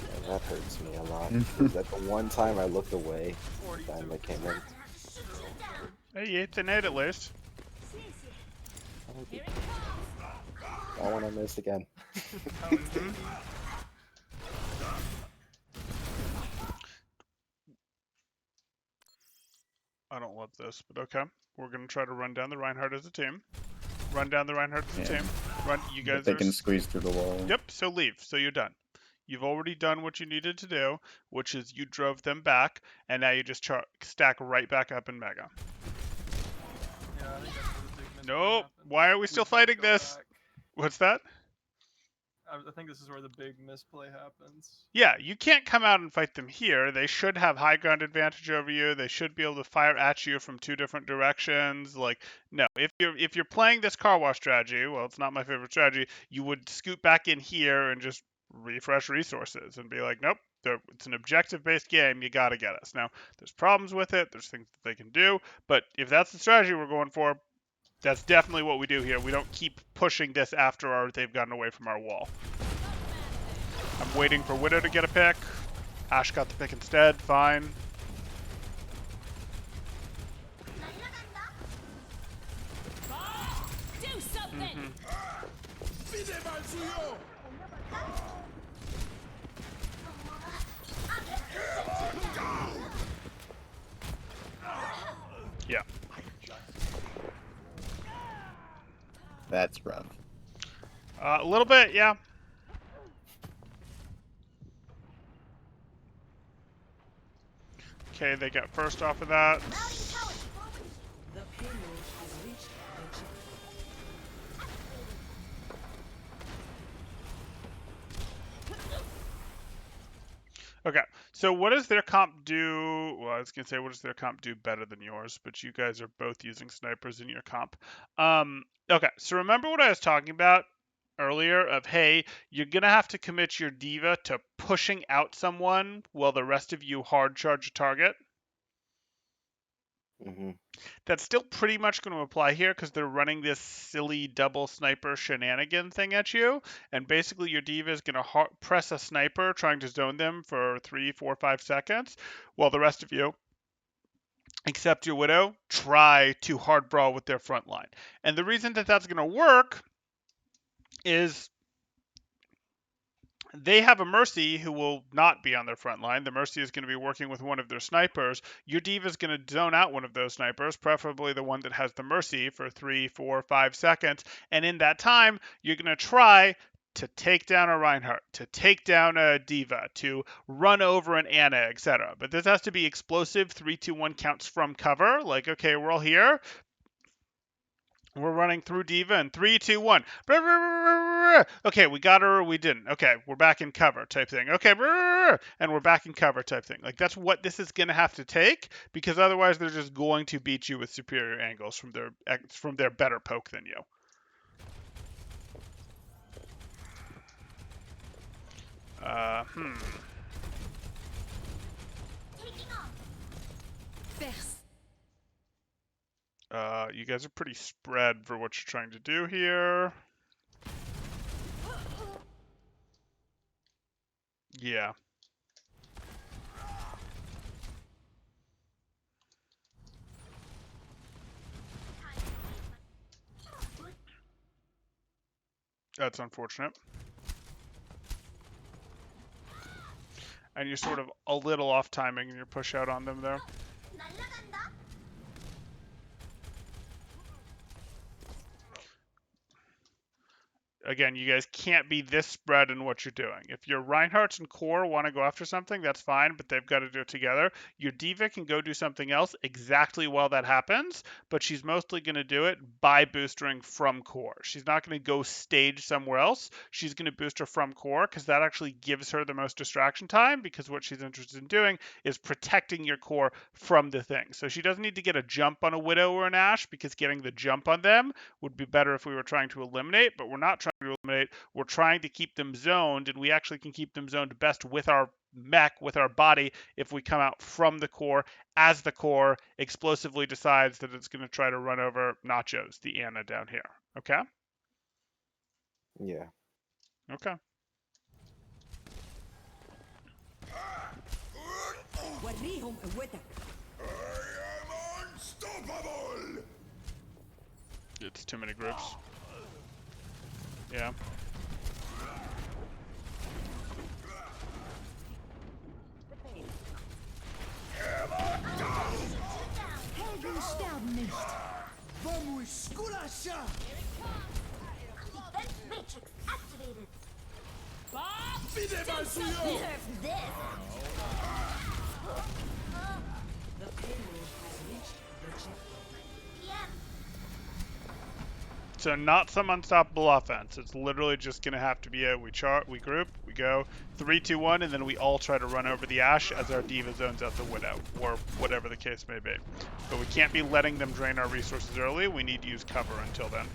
Yeah, that hurts me a lot. 'Cause that the one time I looked away, time they came in. Hey, you hit the net at least. I want to miss again. I don't love this, but okay. We're gonna try to run down the Reinhardt as a team. Run down the Reinhardt as a team. Run. You guys But they are. can squeeze through the wall. Yep. So leave. So you're done. You've already done what you needed to do, which is you drove them back, and now you just stack right back up in Mega. Yeah, I think that's where the big misplay Nope. happened. Why are we still don't fighting go this? back. What's that? I think this is where the big misplay happens. Yeah, you can't come out and fight them here. They should have high ground advantage over you. They should be able to fire at you from two different directions. Like, no, if you're playing this car wash strategy, well, it's not my favorite strategy. You would scoot back in here and just refresh resources and be like, nope, it's an objective-based game. You got to get us. Now, there's problems with it. There's things that they can do, but if that's the strategy we're going for, that's definitely what we do here. We don't keep pushing this after they've gotten away from our wall. I'm waiting for Widow to get a pick. Ash got the pick instead. Fine. Do something. Yeah. That's rough. A little bit, yeah. Okay, they got first off of that. The payload has reached the chip. Okay, so what does their comp do? Well, I was gonna say, what does their comp do better than yours? But you guys are both using snipers in your comp. Okay, so remember what I was talking about earlier of, hey, you're gonna have to commit your diva to pushing out someone while the rest of you hard charge a target. Mm-hmm. That's still pretty much going to apply here because they're running this silly double sniper shenanigan thing at you. And basically your diva is going to press a sniper trying to zone them for 3, 4, 5 seconds while the rest of you, except your Widow, try to hard brawl with their front line. And the reason that that's going to work is They have a Mercy who will not be on their front line. The Mercy is going to be working with one of their snipers. Your D.Va is going to zone out one of those snipers, preferably the one that has the Mercy, for 3, 4, 5 seconds. And in that time, you're going to try to take down a Reinhardt, to take down a D.Va, to run over an Ana, etc. But this has to be explosive. 3, 2, 1 counts from cover. Like, okay, we're all here. We're running through D.Va in 3, 2, 1. Okay, we got her or we didn't. Okay, we're back in cover type thing. Okay, and we're back in cover type thing. Like, that's what this is going to have to take, because otherwise they're just going to beat you with superior angles from their better poke than you. You guys are pretty spread for what you're trying to do here. Yeah. That's unfortunate. And you're sort of a little off timing in your push out on them there. Again, you guys can't be this spread in what you're doing. If your Reinhardts and Core want to go after something, that's fine, but they've got to do it together. Your D.Va can go do something else exactly while that happens, but she's mostly going to do it by boostering from Core. She's not going to go stage somewhere else. She's going to boost her from Core, because that actually gives her the most distraction time, because what she's interested in doing is protecting your Core from the thing. So she doesn't need to get a jump on a Widow or an Ashe, because getting the jump on them would be better if we were trying to eliminate, but we're not trying to eliminate. We're trying to keep them zoned, and we actually can keep them zoned best with our mech, with our body, if we come out from the Core as the Core explosively decides that it's going to try to run over Nachos, the Ana down here. Okay? Yeah. Okay. It's too many groups. Yeah. So not some unstoppable offense. It's literally just going to have to be we group, we go 3, 2, 1, and then we all try to run over the Ashe as our D.Va zones out the Widow, or whatever the case may be. But we can't be letting them drain our resources early. We need to use cover until then.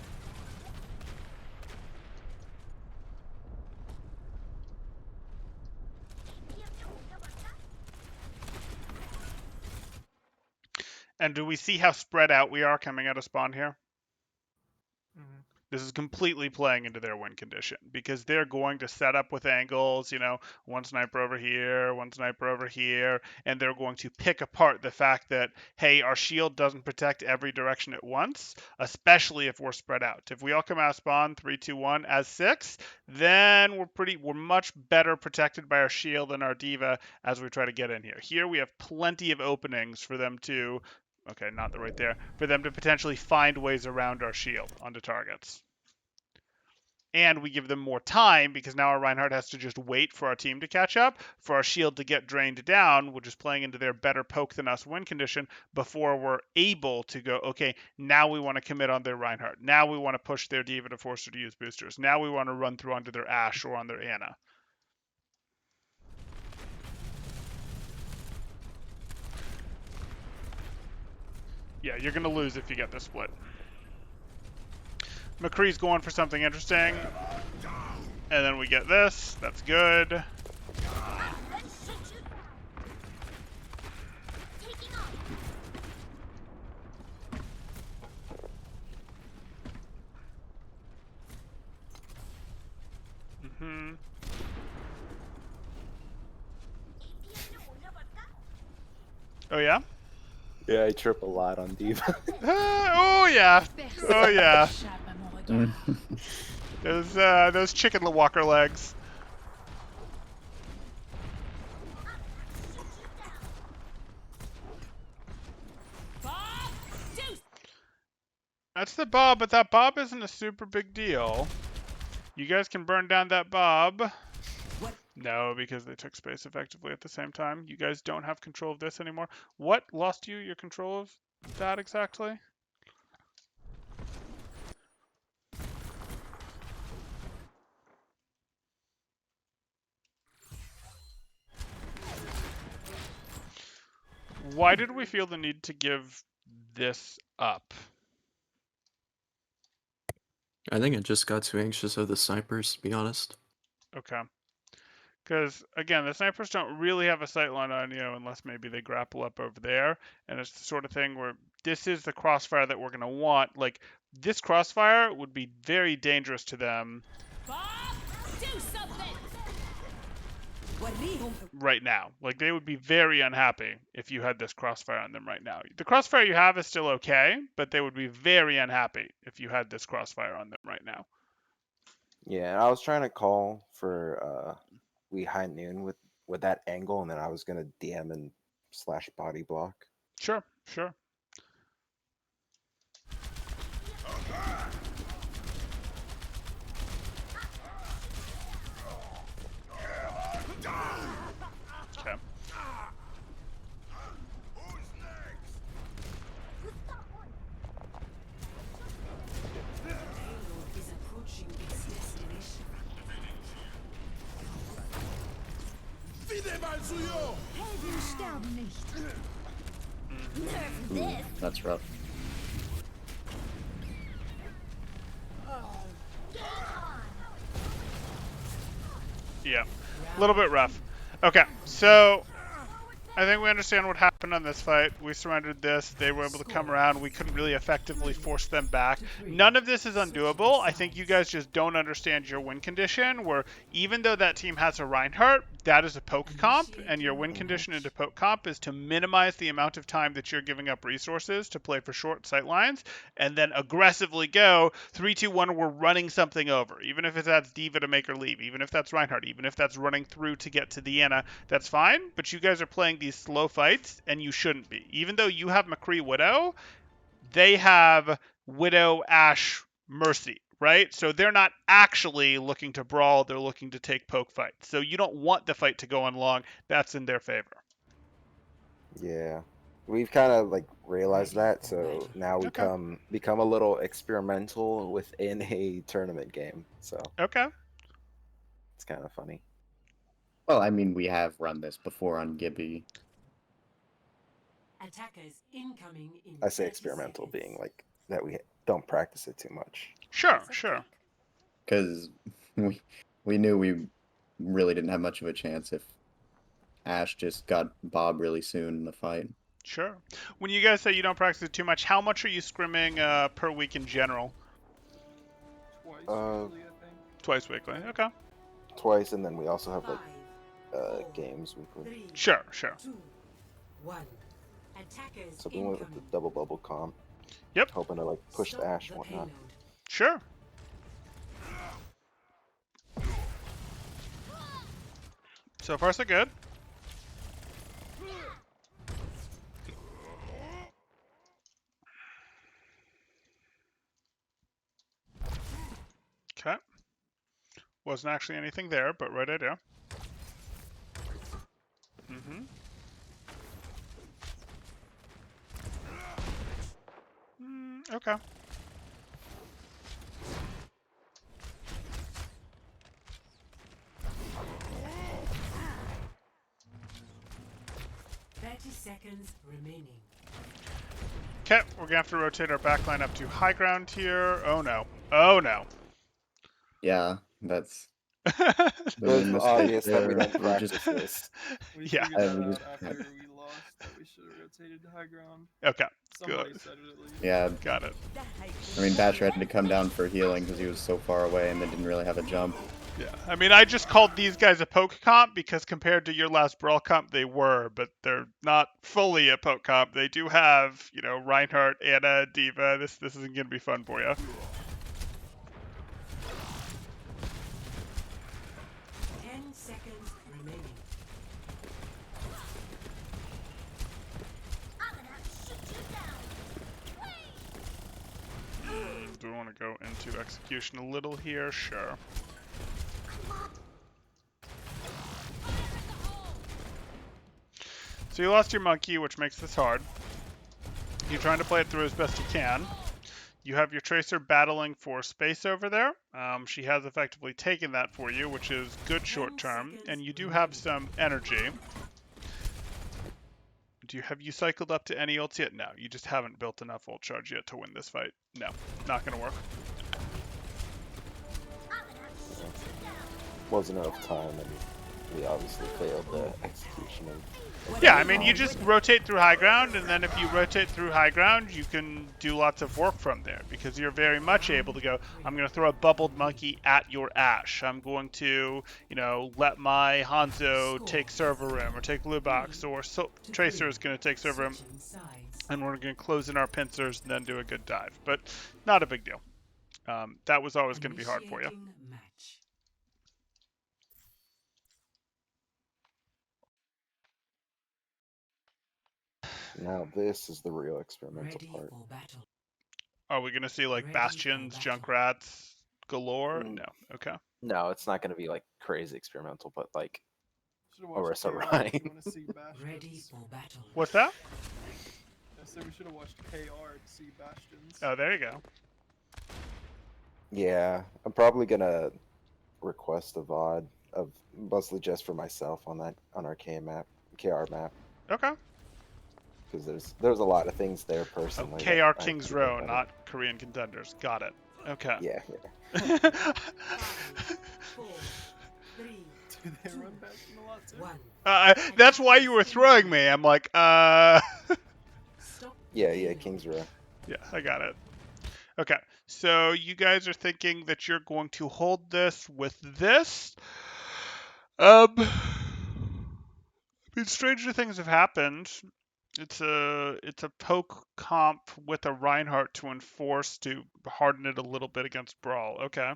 And do we see how spread out we are coming out of spawn here? Mm-hmm. This is completely playing into their win condition, because they're going to set up with angles, one sniper over here, one sniper over here, and they're going to pick apart the fact that, hey, our shield doesn't protect every direction at once, especially if we're spread out. If we all come out of spawn 3, 2, 1 as 6, then we're much better protected by our shield and our D.Va as we try to get in here. Here we have plenty of openings for them to okay, not right there. For them to potentially find ways around our shield onto targets. And we give them more time, because now our Reinhardt has to just wait for our team to catch up, for our shield to get drained down, which is playing into their better poke than us win condition, before we're able to go, okay, now we want to commit on their Reinhardt. Now we want to push their D.Va to force her to use boosters. Now we want to run through onto their Ashe or on their Ana. Yeah, you're going to lose if you get this split. McCree's going for something interesting. And then we get this. That's good. Mm-hmm. Oh, yeah? Yeah, I trip a lot on D.Va. Oh, yeah. Oh, yeah. Those chicken walker legs. That's the Bob, but that Bob isn't a super big deal. You guys can burn down that Bob. What? No, because they took space effectively at the same time. You guys don't have control of this anymore. What lost you your control of that exactly? Why did we feel the need to give this up? I think I just got too anxious of the snipers, to be honest. Okay. Because, again, the snipers don't really have a sight line on you unless maybe they grapple up over there. And it's the sort of thing where this is the crossfire that we're going to want. Like, this crossfire would be very dangerous to them Bob, do something. right now. Like, they would be very unhappy if you had this crossfire on them right now. The crossfire you have is still okay, but they would be very unhappy if you had this crossfire on them right now. Yeah, I was trying to call for we high noon with that angle, and then I was gonna DM and / body block. Sure, sure. Okay. Is approaching its destination. Helden sterben nicht. Ooh, that's rough. Yeah, a little bit rough. Okay, so I think we understand what happened on this fight. We surrendered this. They were able to come around. We couldn't really effectively force them back. None of this is undoable. I think you guys just don't understand your win condition, where even though that team has a Reinhardt, that is a poke comp, and your win condition into poke comp is to minimize the amount of time that you're giving up resources to play for short sight lines, and then aggressively go 3, 2, 1, we're running something over. Even if that's D.Va to make her leave, even if that's Reinhardt, even if that's running through to get to Diana, that's fine, but you guys are playing these slow fights, and you shouldn't be. Even though you have McCree Widow, they have Widow, Ashe, Mercy, right? So they're not actually looking to brawl, they're looking to take poke fights. So you don't want the fight to go on long. That's in their favor. Yeah, we've kind of like realized that, so now we Okay. become a little experimental within a tournament game. So Okay. it's kind of funny. Well, I mean, we have run this before on Gibby. Attackers incoming in I say 30 experimental seconds. being like that we don't practice it too much. Sure, sure. Because we knew we really didn't have much of a chance if Ashe just got Bob really soon in the fight. Sure. When you guys say you don't practice it too much, how much are you scrimming per week in general? Twice, Uh, usually, I think. Twice weekly. Okay. Twice, and then we also have 5, like games weekly. 3, Sure, sure. 2, 1. Attackers So we went with the incoming. double bubble comp. Yep. Hoping to like push Stop the Ashe the and whatnot. payload. Sure. So far, so good. Okay. Wasn't actually anything there, but right idea. Mm-hmm. Okay. Seconds remaining. Okay, we're gonna have to rotate our backline up to high ground here. Oh no. Oh no. Yeah, that's It's mistake obvious that we there. don't We practice just- this. We Yeah. figured that we out just- after we lost that we should have rotated to high ground. Okay, Somebody Good. said it at least. Yeah, got it. I mean, Basher had to come down for healing because he was so far away and they didn't really have a jump. Yeah, I mean, I just called these guys a poke comp because compared to your last Brawl comp, they were, but they're not fully a poke comp. They do have, you know, Reinhardt, Anna, D.Va. This isn't gonna be fun for you. 10 seconds remaining. I'm gonna have to shoot you down. into execution a little here, sure. So you lost your monkey, which makes this hard. You're trying to play it through as best you can. You have your Tracer battling for space over there. She has effectively taken that for you, which is good short term. And you do have some energy. Have you cycled up to any ults yet? No, you just haven't built enough ult charge yet to win this fight. No, not going to work. Wasn't enough time, and we obviously failed the execution. Yeah, I mean, you just rotate through high ground, and then if you rotate through high ground, you can do lots of work from there, because you're very much able to go, I'm going to throw a bubbled monkey at your Ashe. I'm going to, you know, let my Hanzo take server room, or take blue box, or Tracer is going to take server room, and we're going to close in our pincers and then do a good dive. But not a big deal. That was always going to be hard for you. Now this is the real experimental part. Are we going to see, like, Bastions, Junkrats galore? No. Okay. No, it's not going to be, like, crazy experimental, but, like, Should've Orisa watched KR if Rhyme. you wanna see Bastions. What's that? I said we should have watched KR to see Bastions. Oh, there you go. Yeah, I'm probably going to request a VOD of mostly just for myself on our KR map. Okay. Because there's a lot of things there personally. KR Kings Row, not Korean contenders. Got it. Okay. Yeah. Do they run Bastion a lot too? That's why you were throwing me. I'm like, Yeah, Kings Row. Yeah, I got it. Okay, so you guys are thinking that you're going to hold this with this. I mean, stranger things have happened. It's a poke comp with a Reinhardt to enforce to harden it a little bit against Brawl. Okay.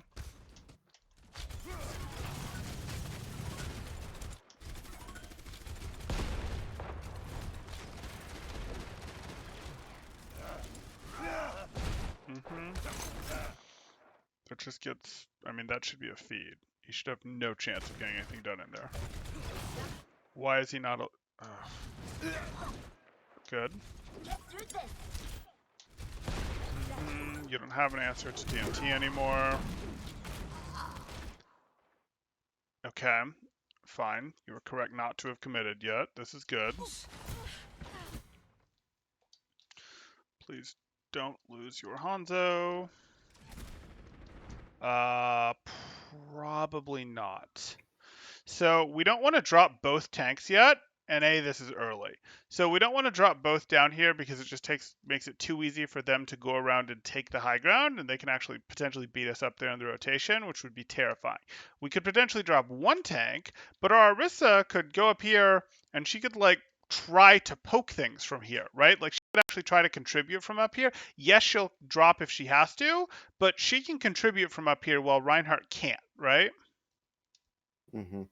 That just gets, I mean, that should be a feed. He should have no chance of getting anything done in there. Why is he not good. You don't have an answer to TNT anymore. Okay, fine. You were correct not to have committed yet. This is good. Please don't lose your Hanzo. Probably not. So we don't want to drop both tanks yet, and this is early. So we don't want to drop both down here because it just makes it too easy for them to go around and take the high ground, and they can actually potentially beat us up there in the rotation, which would be terrifying. We could potentially drop one tank, but our Orisa could go up here, and she could, like, try to poke things from here, right? Like, she could actually try to contribute from up here. Yes, she'll drop if she has to, but she can contribute from up here while Reinhardt can't, right? Mm-hmm.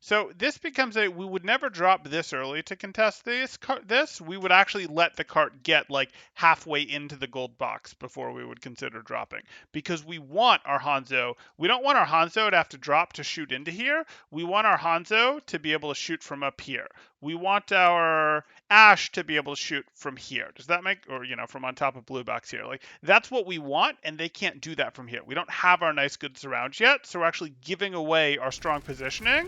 So this becomes we would never drop this early to contest this. We would actually let the cart get like halfway into the gold box before we would consider dropping, because we want our Hanzo. We don't want our Hanzo to have to drop to shoot into here. We want our Hanzo to be able to shoot from up here. We want our Ashe to be able to shoot from here. Does that make, or, you know, from on top of blue box here? Like, that's what we want, and they can't do that from here. We don't have our nice good surrounds yet, so we're actually giving away our strong positioning.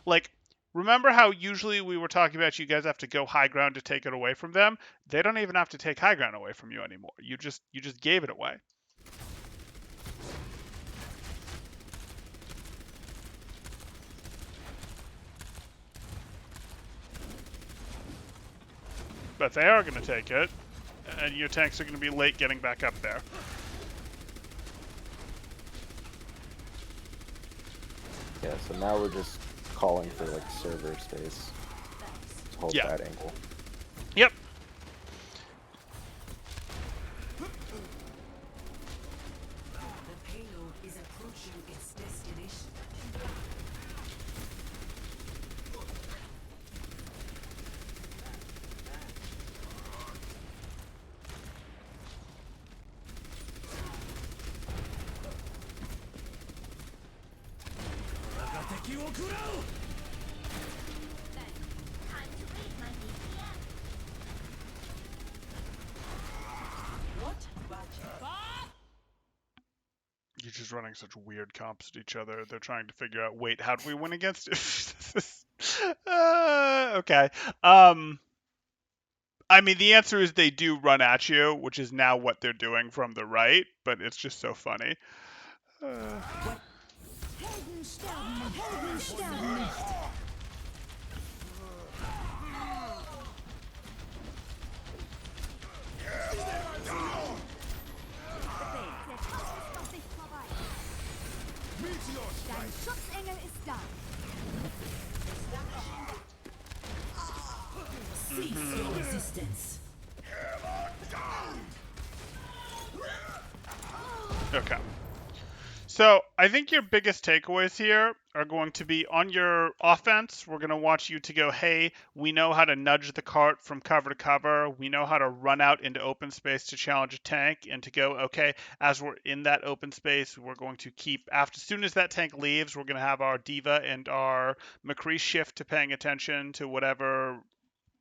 Like, remember how usually we were talking about you guys have to go high ground to take it away from them? They don't even have to take high ground away from you anymore. You just gave it away. But they are going to take it, and your tanks are going to be late getting back up there. Yeah, so now we're just calling for, like, server space to hold that angle. Yep. The payload is approaching its destination. You're just running such weird comps at each other. They're trying to figure out, wait, how do we win against it? Okay. I mean, the answer is they do run at you, which is now what they're doing from the right, but it's just so funny. Dein Schutzengel ist da. Cease your resistance. Okay. So I think your biggest takeaways here are going to be on your offense. We're going to want you to go, hey, we know how to nudge the cart from cover to cover. We know how to run out into open space to challenge a tank and to go, okay, as we're in that open space, we're going to keep, after as soon as that tank leaves, we're going to have our Diva and our McCree shift to paying attention to whatever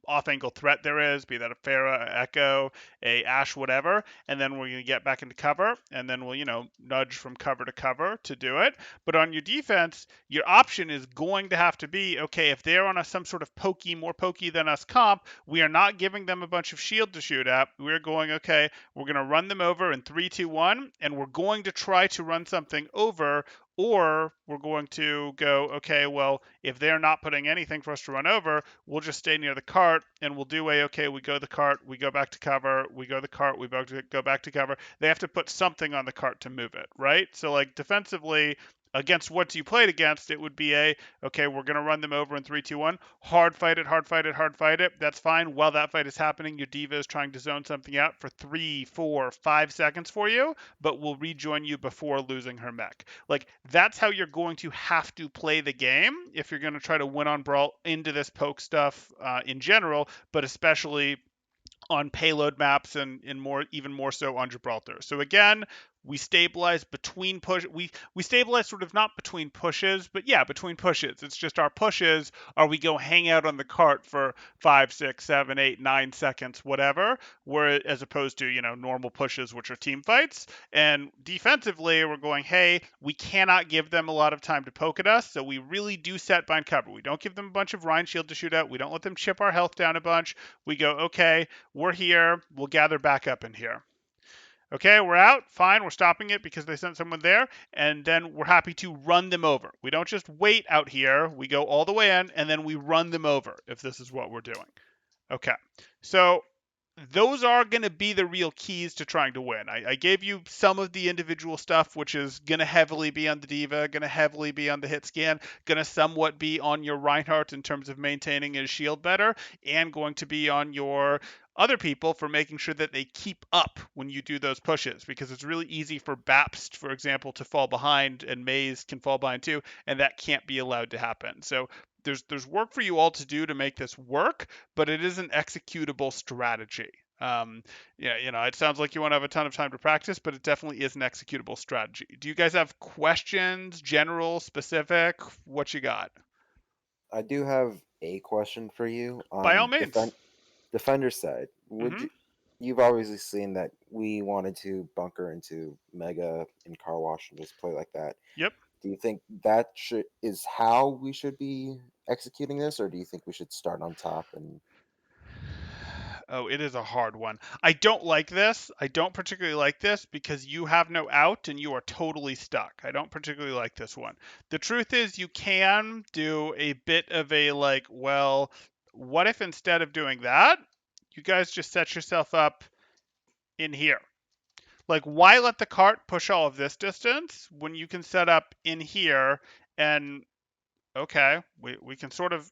off-angle threat there is, be that a Pharah, a Echo, a Ashe, whatever, and then we're going to get back into cover, and then we'll, nudge from cover to cover to do it. But on your defense, your option is going to have to be, okay, if they're on some sort of more pokey than us comp, we are not giving them a bunch of shield to shoot at. We're going, okay, we're going to run them over in 3, 2, 1, and we're going to try to run something over, or we're going to go, okay, well, if they're not putting anything for us to run over, we'll just stay near the cart and we'll do okay, we go the cart, we go back to cover, we go the cart, we go back to cover. They have to put something on the cart to move it, right? So like defensively, against what you played against, it would be okay, we're going to run them over in 3, 2, 1. Hard fight it, hard fight it, hard fight it. That's fine. While that fight is happening, your Diva is trying to zone something out for 3, 4, 5 seconds for you, but will rejoin you before losing her mech. Like, that's how you're going to have to play the game if you're going to try to win on Brawl into this poke stuff in general, but especially on payload maps and even more so on Gibraltar. So again, we stabilize between we stabilize sort of not between pushes, but yeah, between pushes. It's just our pushes are we go hang out on the cart for 5, 6, 7, 8, 9 seconds, whatever, where as opposed to, normal pushes, which are team fights. And defensively, we're going, hey, we cannot give them a lot of time to poke at us, so we really do set bind cover. We don't give them a bunch of Rhine shield to shoot at. We don't let them chip our health down a bunch. We go, okay, we're here. We'll gather back up in here. Okay, we're out. Fine, we're stopping it because they sent someone there. And then we're happy to run them over. We don't just wait out here. We go all the way in, and then we run them over if this is what we're doing. Okay, so those are going to be the real keys to trying to win. I gave you some of the individual stuff, which is going to heavily be on the Diva, going to heavily be on the hit scan, going to somewhat be on your Reinhardt in terms of maintaining his shield better, and going to be on your other people for making sure that they keep up when you do those pushes, because it's really easy for Baps, for example, to fall behind, and Maze can fall behind too, and that can't be allowed to happen. So there's work for you all to do to make this work, but it is an executable strategy. It sounds like you want to have a ton of time to practice, but it definitely is an executable strategy. Do you guys have questions, general, specific? What you got? I do have a question for you on By all means. defender side. You've obviously seen that we wanted to bunker into Mega and Car Wash and just play like that. Yep. Do you think that is how we should be executing this, or do you think we should start on top and? Oh, it is a hard one. I don't like this. I don't particularly like this because you have no out and you are totally stuck. I don't particularly like this one. The truth is you can do a bit of a well, what if instead of doing that, you guys just set yourself up in here? Like, why let the cart push all of this distance when you can set up in here and, okay, we can sort of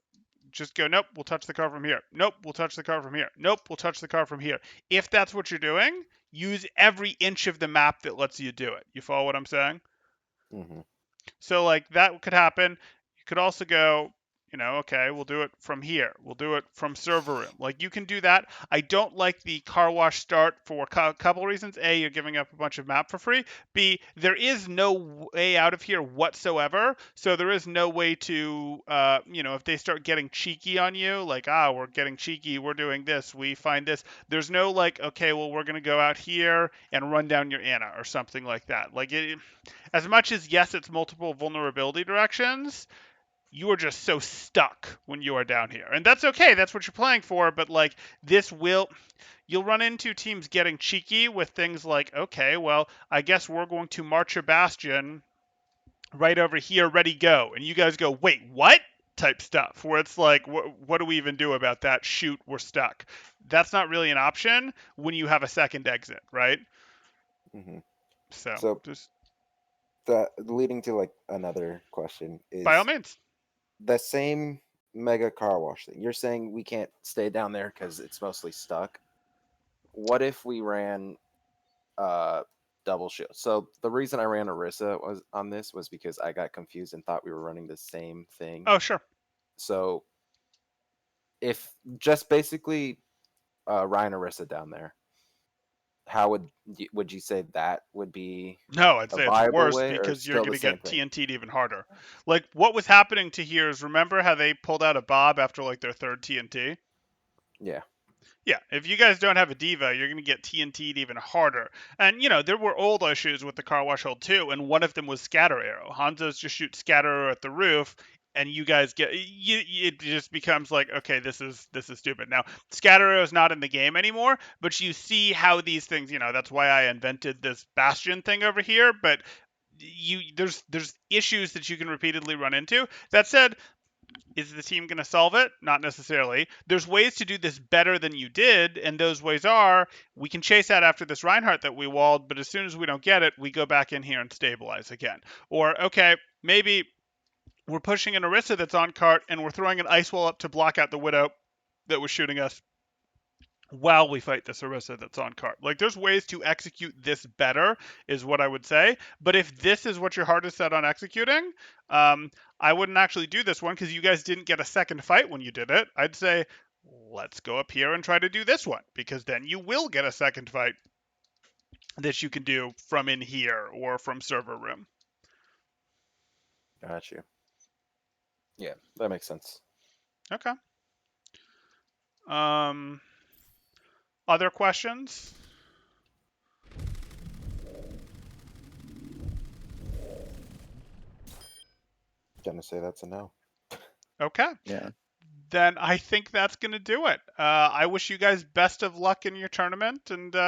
just go, nope, we'll touch the car from here. Nope, we'll touch the car from here. Nope, we'll touch the car from here. If that's what you're doing, use every inch of the map that lets you do it. You follow what I'm saying? Mm-hmm. So, that could happen. You could also go, Okay, we'll do it from here. We'll do it from server room. Like, you can do that. I don't like the car wash start for a couple reasons. A, you're giving up a bunch of map for free. B, there is no way out of here whatsoever. So there is no way to, if they start getting cheeky on you, like, we're getting cheeky, we're doing this, we find this. There's no like, okay, well, we're going to go out here and run down your Ana or something like that. Like, as much as, yes, it's multiple vulnerability directions, you are just so stuck when you are down here. And that's okay. That's what you're playing for. But like, you'll run into teams getting cheeky with things like, okay, well, I guess we're going to march a bastion right over here, ready, go. And you guys go, wait, what? Type stuff, where it's like, what do we even do about that? Shoot, we're stuck. That's not really an option when you have a second exit, right? Mm-hmm. So just that leading to like another question is, by all means, the same mega car wash thing. You're saying we can't stay down there because it's mostly stuck. What if we ran double shield? So the reason I ran Orisa was because I got confused and thought we were running the same thing. Oh, sure. So if just basically Ryan Orisa down there, how would you say that would be? No, I'd say it's worse way, because you're going to get thing? TNT'd even harder. Like, what was happening to here is, remember how they pulled out a Bob after like their third TNT? Yeah. Yeah, if you guys don't have a diva, you're going to get TNT'd even harder. And, there were old issues with the car wash hold too, and one of them was scatter arrow. Hanzo's just shoot scatter arrow at the roof, and you guys it just becomes like, okay, this is stupid. Now, scatter arrow is not in the game anymore, but you see how these things, that's why I invented this bastion thing over here, but there's issues that you can repeatedly run into. That said, is the team going to solve it? Not necessarily. There's ways to do this better than you did, and those ways are, we can chase out after this Reinhardt that we walled, but as soon as we don't get it, we go back in here and stabilize again. Or, okay, maybe we're pushing an Orisa that's on cart, and we're throwing an ice wall up to block out the Widow that was shooting us while we fight this Orisa that's on cart. Like, there's ways to execute this better, is what I would say. But if this is what your heart is set on executing, I wouldn't actually do this one because you guys didn't get a second fight when you did it. I'd say, let's go up here and try to do this one, because then you will get a second fight that you can do from in here or from server room. Got you. Yeah, that makes sense. Okay. Other questions? Gonna say that's a no. Okay. Yeah. Then I think that's going to do it. I wish you guys best of luck in your tournament, and